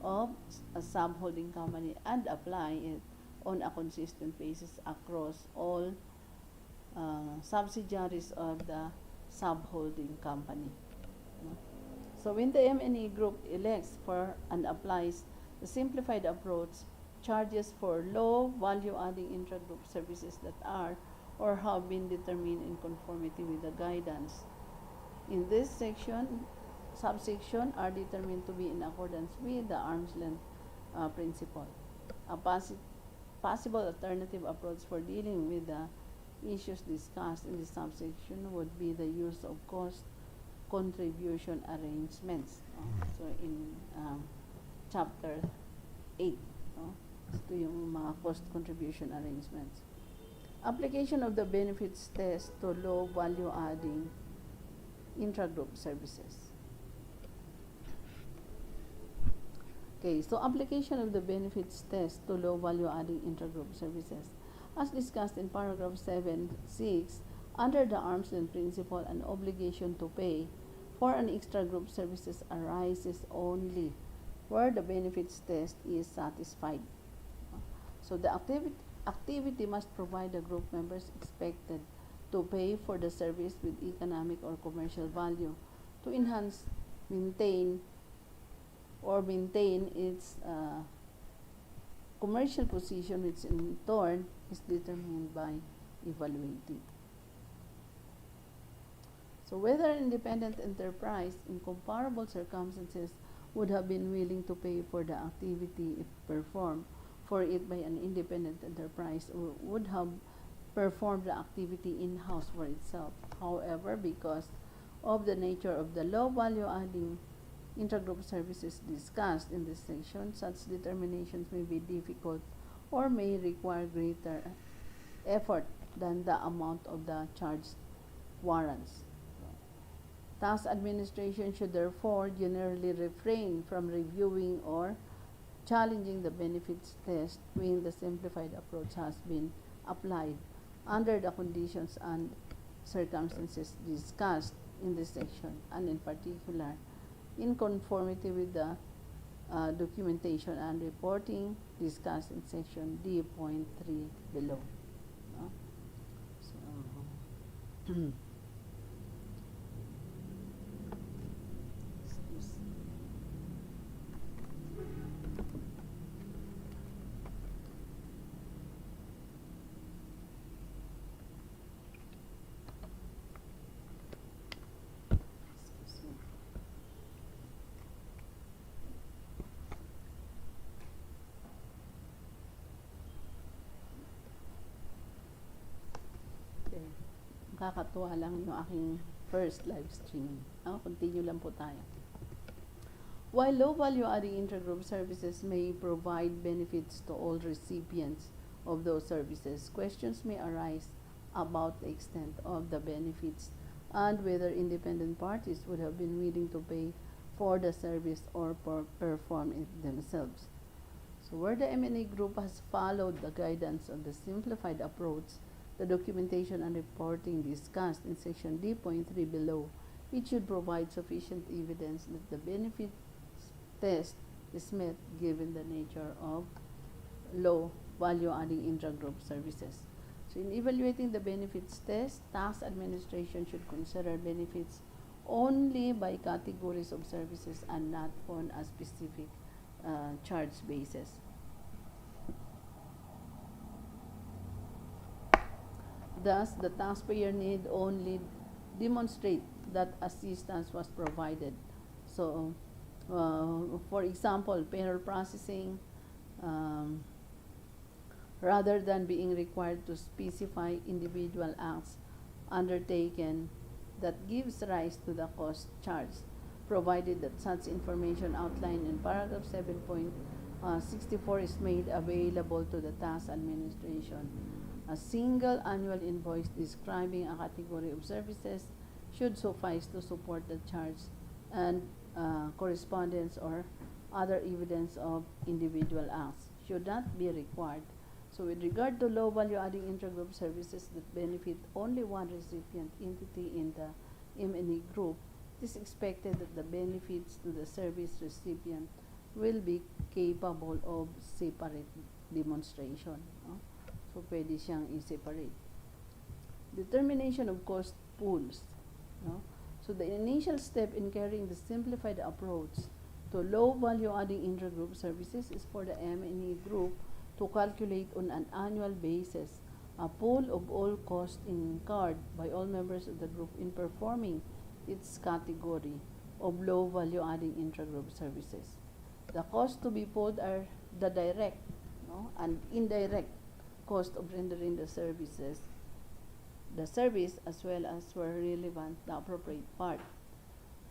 of a subholding company and apply it on a consistent basis across all subsidiaries of the subholding company. So when the M&A group elects for and applies the simplified approach, charges for low value adding intragroup services that are or have been determined in conformity with the guidance in this subsection are determined to be in accordance with the arm's length principle. A possible alternative approach for dealing with the issues discussed in this subsection would be the use of cost contribution arrangements. So in chapter 8, ito yung mga cost contribution arrangements. Application of the benefits test to low value adding intragroup services. Okay, so application of the benefits test to low value adding intragroup services. As discussed in paragraph 7.6, under the arm's length principle, an obligation to pay for an extra-group services arises only where the benefits test is satisfied. So the activity must provide the group members expected to pay for the service with economic or commercial value to enhance, maintain its commercial position, which in turn is determined by evaluating. So whether an independent enterprise in comparable circumstances would have been willing to pay for the activity if performed for it by an independent enterprise, or would have perform the activity in-house for itself. However, because of the nature of the low value-adding intragroup services discussed in this section, such determinations may be difficult or may require greater effort than the amount of the charge warrants. Tax administration should therefore generally refrain from reviewing or challenging the benefits test when the simplified approach has been applied under the conditions and circumstances discussed in this section, and in particular in conformity with the documentation and reporting discussed in section D.3 below. No? So, kakatuwa lang yung aking first live streaming. Continue lang po tayo. While low value-adding intragroup services may provide benefits to all recipients of those services, questions may arise about the extent of the benefits and whether independent parties would have been willing to pay for the service or perform it themselves. So where the M&A group has followed the guidance of the simplified approach, the documentation and reporting discussed in section D.3 below, it should provide sufficient evidence that the benefits test is met given the nature of low value-adding intragroup services. So in evaluating the benefits test, tax administration should consider benefits only by categories of services and not on a specific charge basis. Thus, the taxpayer need only demonstrate that assistance was provided. So, for example, payroll processing, rather than being required to specify individual acts undertaken that gives rise to the cost charged, provided that such information outlined in paragraph 7.64 is made available to the tax administration. A single annual invoice describing a category of services should suffice to support the charge, and correspondence or other evidence of individual acts should not be required. So with regard to low value-adding intragroup services that benefit only one recipient entity in the M&E group, it is expected that the benefits to the service recipient will be capable of separate demonstration. So, pwede siyang i-separate. Determination of cost pools. So, the initial step in carrying the simplified approach to low value-adding intragroup services is for the M&E group to calculate on an annual basis a pool of all costs incurred by all members of the group in performing its category of low value-adding intragroup services. The costs to be pooled are the direct and indirect cost of rendering the service as well as, where relevant, the appropriate part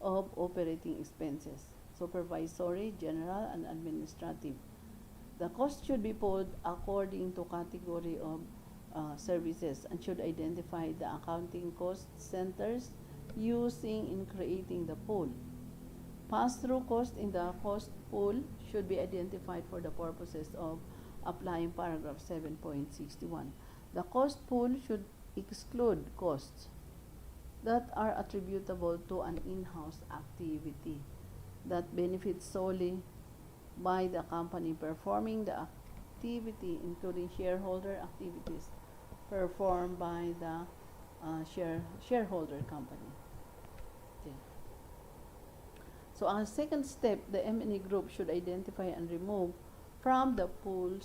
of operating expenses, supervisory, general, and administrative. The cost should be pooled according to category of services and should identify the accounting cost centers using in creating the pool. Pass-through cost in the cost pool should be identified for the purposes of applying paragraph 7.61. The cost pool should exclude costs that are attributable to an in-house activity that benefits solely by the company performing the activity, including shareholder activities performed by the shareholder company. Okay. So, our second step, the M&E group should identify and remove from the pool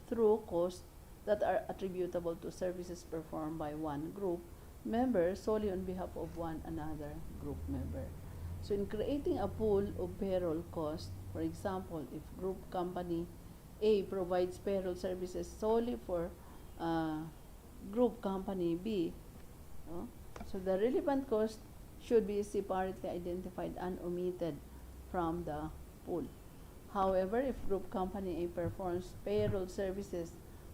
through costs that are attributable to services performed by one group member solely on behalf of one another group member. So in creating a pool of payroll costs, for example, if group company A provides payroll services solely for uh, group company B. No? So the relevant cost should be separately identified and omitted from the pool. However, if group company A performs payroll services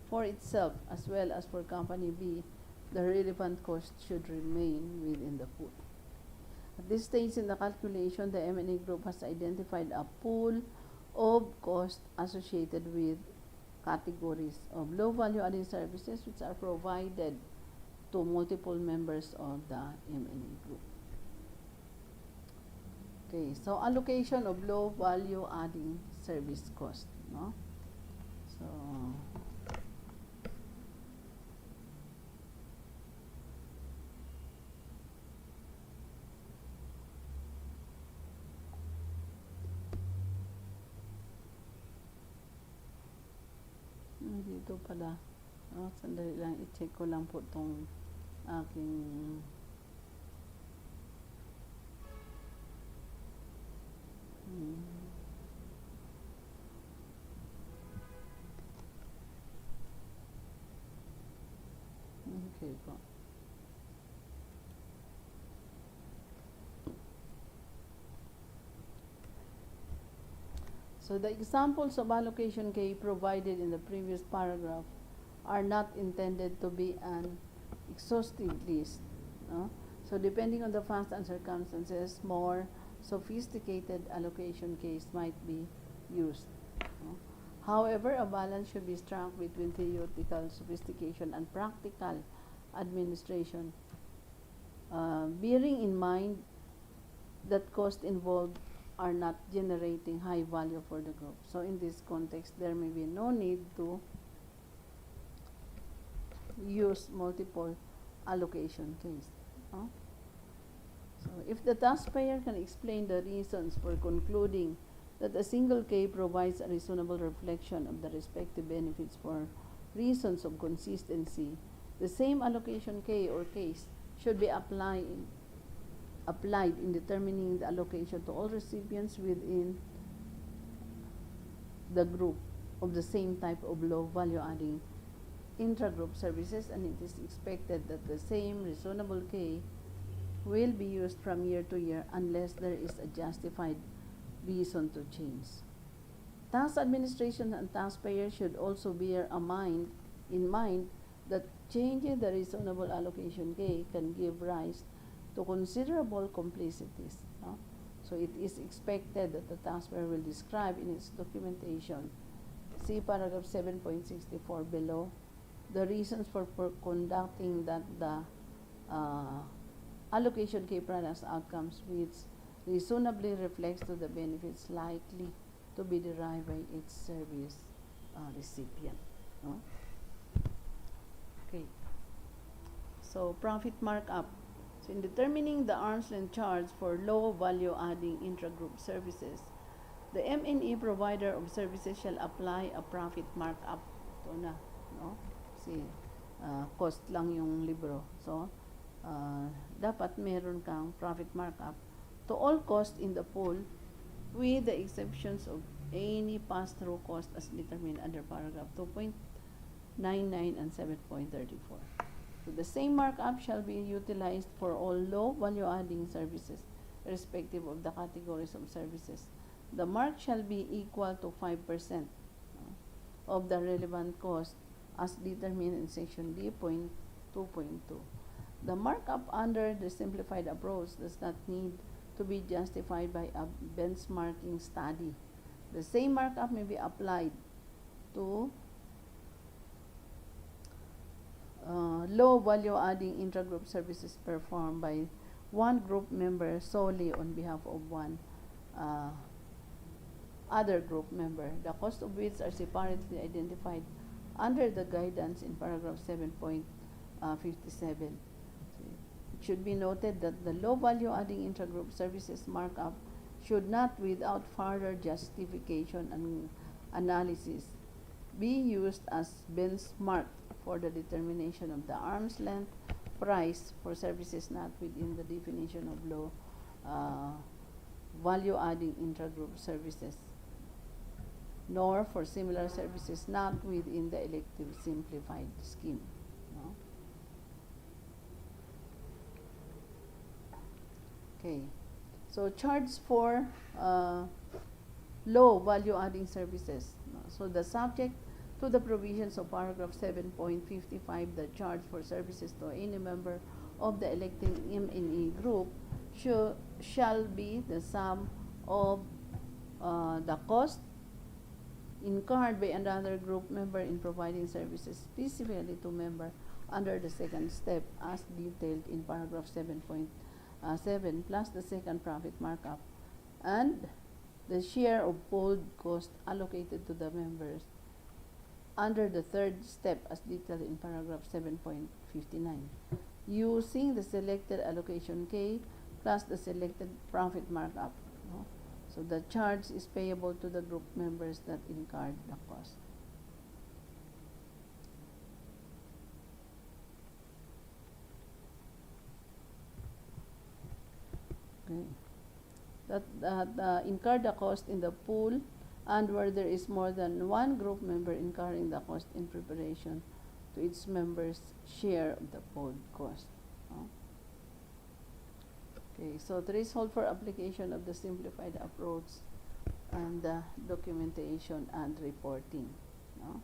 for itself as well as for company B, the relevant cost should remain within the pool. At this stage in the calculation, the M&A group has identified a pool of costs associated with categories of low value added services which are provided to multiple members of the M&A group. Okay, so allocation of low value adding service cost, no? So dito pala. Oh, sandali lang, i-check ko lang po tong aking okay po. So the examples of allocation K provided in the previous paragraph are not intended to be an exhaustive list. No? So depending on the facts and circumstances, more sophisticated allocation case might be used. No? However, a balance should be struck between theoretical sophistication and practical administration, bearing in mind that costs involved are not generating high value for the group. So in this context, there may be no need to use multiple allocation case. No? So if the taxpayer can explain the reasons for concluding that a single K provides a reasonable reflection of the respective benefits for reasons of consistency, the same allocation K or case should be applied in determining the allocation to all recipients within the group of the same type of low value adding intra-group services, and it is expected that the same reasonable K will be used from year to year unless there is a justified reason to change. Tax administration and taxpayers should also bear in mind that changing the reasonable allocation K can give rise to considerable complexities. No? So it is expected that the taxpayer will describe in its documentation, see paragraph 7.64 below, the reasons for conducting that the allocation K products outcomes which reasonably reflects to the benefits likely to be derived by its service recipient. No? Okay. So profit markup. So in determining the arm's length charge for low value adding intra-group services, the M&E provider of services shall apply a profit markup. Ito na, no? Kasi cost lang yung libro. So dapat meron kang profit markup to all costs in the pool with the exceptions of any pass-through cost as determined under paragraph 2.99 and 7.34. So the same markup shall be utilized for all low value adding services, irrespective of the categories of services. The mark shall be equal to 5% of the relevant cost as determined in section D.2.2. The markup under the simplified approach does not need to be justified by a benchmarking study. The same markup may be applied to low value adding intra-group services performed by one group member solely on behalf of one other group member, the cost of which are separately identified under the guidance in paragraph 7.57. It should be noted that the low value adding intra-group services markup should not, without further justification and analysis, be used as benchmark for the determination of the arm's length price for services not within the definition of low value adding intra-group services. nor for similar services not within the elective simplified scheme. No? Okay. So charge for low value adding services. No? So the subject to the provisions of paragraph 7.55, the charge for services to any member of the electing M&E group shall be the sum of the cost incurred by another group member in providing services specifically to member under the second step as detailed in paragraph 7.7 plus the second profit markup and the share of pooled cost allocated to the members under the third step as detailed in paragraph 7.59 using the selected allocation K plus the selected profit markup. No? So the charge is payable to the group members that incurred the cost. Okay. That incur the cost in the pool and where there is more than one group member incurring the cost in preparation to its members' share of the pooled cost. No? Okay, so threshold for application of the simplified approach and the documentation and reporting. No?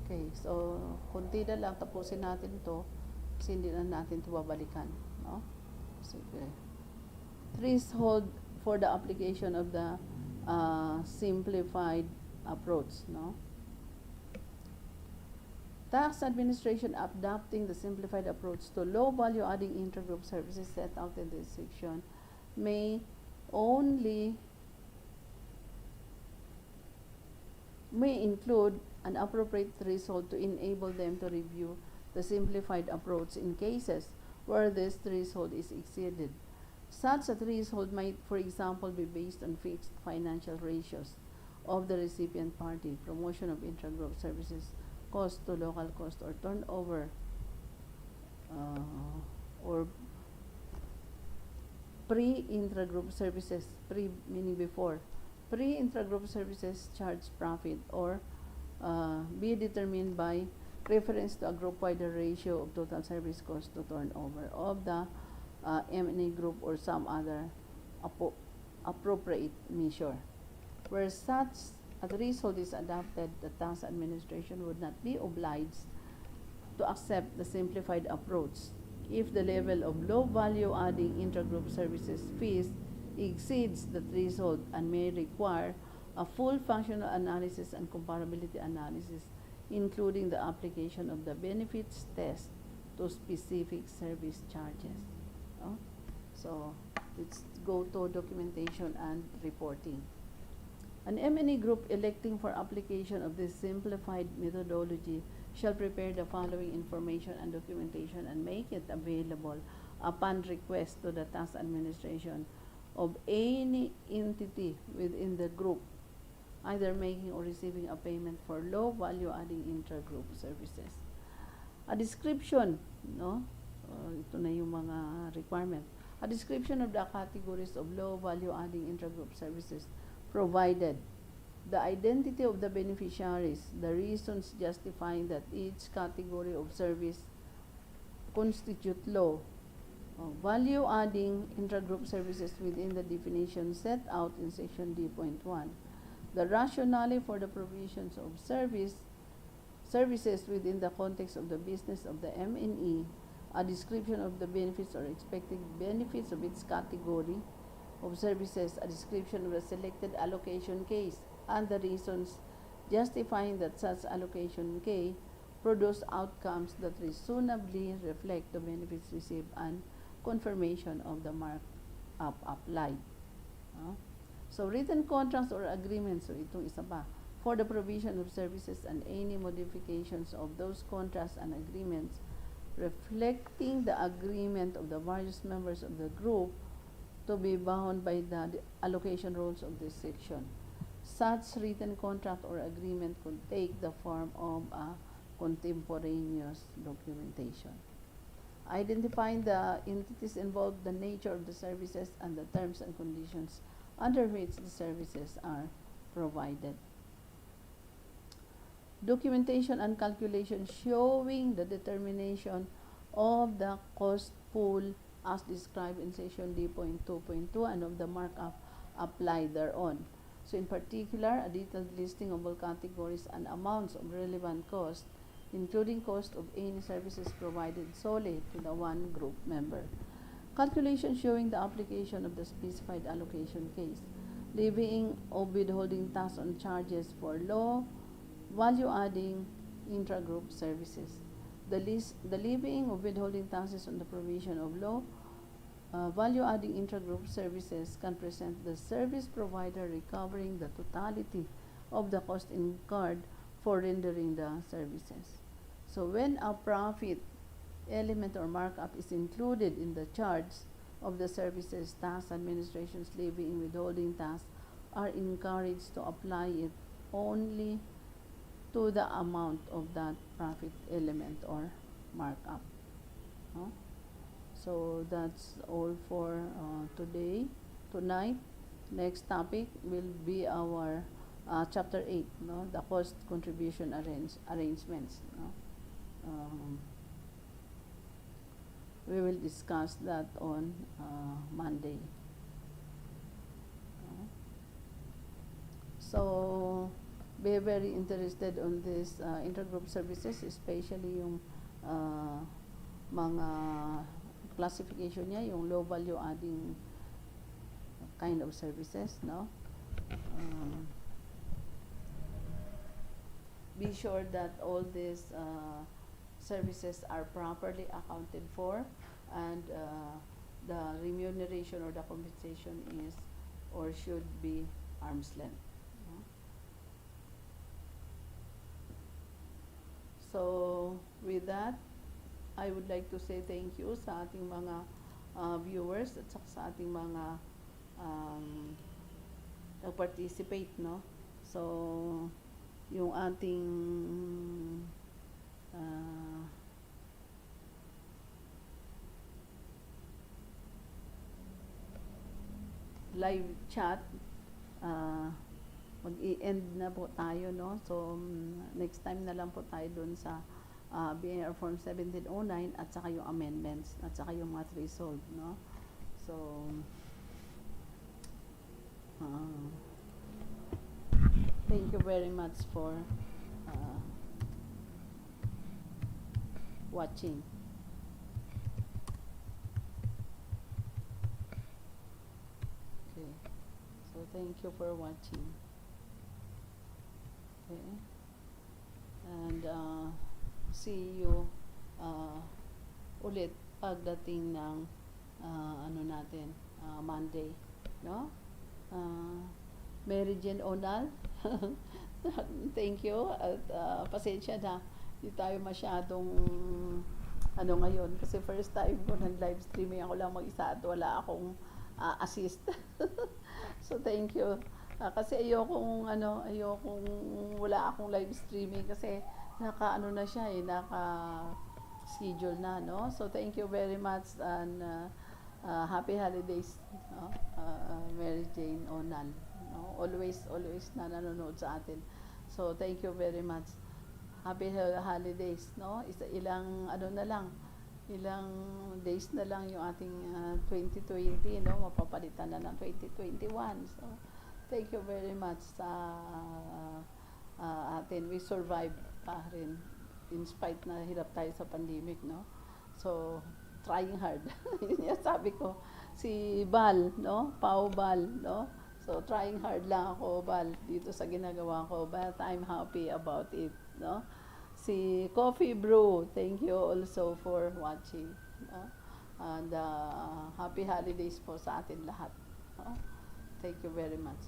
Okay, so kunti na lang, tapusin natin to kasi hindi na natin ito babalikan. No? Sige. Threshold for the application of the simplified approach. No? Tax administration adopting the simplified approach to low value adding intra-group services set out in this section may include an appropriate threshold to enable them to review the simplified approach in cases where this threshold is exceeded. Such a threshold might, for example, be based on fixed financial ratios of the recipient party, promotion of intra-group services, cost to local cost, or turnover, or pre-intra-group services, meaning before, pre-intra-group services charge profit, or be determined by reference to a group-wide ratio of total service cost to turnover of the M&A group or some other appropriate measure. Where such a threshold is adopted, the tax administration would not be obliged to accept the simplified approach if the level of low value adding intra-group services fees exceeds the threshold and may require a full functional analysis and comparability analysis, including the application of the benefits test to specific service charges. Oh? So let's go to documentation and reporting. An M&A group electing for application of this simplified methodology shall prepare the following information and documentation and make it available upon request to the tax administration of any entity within the group, either making or receiving a payment for low value adding intra-group services. A description, no? Ito na yung mga requirement. A description of the categories of low value adding intra-group services provided, the identity of the beneficiaries, the reasons justifying that each category of service constitute low value adding intra-group services within the definition set out in section D.1, the rationale for the provisions of services within the context of the business of the M&E, a description of the benefits or expected benefits of its category of services, a description of the selected allocation case, and the reasons justifying that such allocation K produce outcomes that reasonably reflect the benefits received and confirmation of the markup applied. So written contracts or agreements, so itong isa pa, for the provision of services and any modifications of those contracts and agreements reflecting the agreement of the various members of the group to be bound by the allocation rules of this section. Such written contract or agreement could take the form of a contemporaneous documentation. identifying the entities involved, the nature of the services, and the terms and conditions under which the services are provided. Documentation and calculation showing the determination of the cost pool as described in section D.2.2 and of the markup applied thereon. So in particular, a detailed listing of all categories and amounts of relevant costs, including cost of any services provided solely to the one group member. Calculation showing the application of the specified allocation case. Levying of withholding tax on charges for low value-adding intra-group services. The levying of withholding taxes on the provision of low value-adding intra-group services can present the service provider recovering the totality of the cost incurred for rendering the services. So when a profit element or markup is included in the charge of the services, tax administration's levying withholding tax are encouraged to apply it only to the amount of that profit element or markup. No? So that's all for tonight. Next topic will be our chapter 8, no? The cost contribution arrangements. No? We will discuss that on Monday. So be very interested on this intergroup services, especially yung mga classification niya, yung low value adding kind of services, no? Be sure that all these services are properly accounted for, and the remuneration or the compensation is or should be arm's length. No? So with that, I would like to say thank you sa ating mga viewers at sa ating mga nag-participate, no? So yung ating live chat, mag-i-end na po tayo, no? So next time na lang po tayo dun sa BIR Form 1709 at saka yung amendments at saka yung mga threshold, no? So thank you very much for watching. Okay. So thank you for watching. Okay. And see you ulit pagdating ng natin Monday, no? Mary Jane Onal, thank you at pasensya na hindi tayo masyadong ngayon kasi first time ko nag-live streaming ako lang mag-isa at wala akong assist. So thank you. Kasi ayokong wala akong live streaming kasi naka schedule na, no? So thank you very much and happy holidays, no? Mary Jane Onal, no? Always na nanonood sa atin. So thank you very much. Happy holidays, no? Ilang days na lang yung ating 2020, no? Mapapalitan na ng 2021. So thank you very much sa atin. We survived pa rin in spite na hirap tayo sa pandemic, no? So trying hard. Yun yung sabi ko, si Bal, no? Pau Bal, no? So trying hard lang ako, Bal, dito sa ginagawa ko, but I'm happy about it, no? Si Coffee Brew, thank you also for watching, no? And happy holidays po sa atin lahat, no? Thank you very much.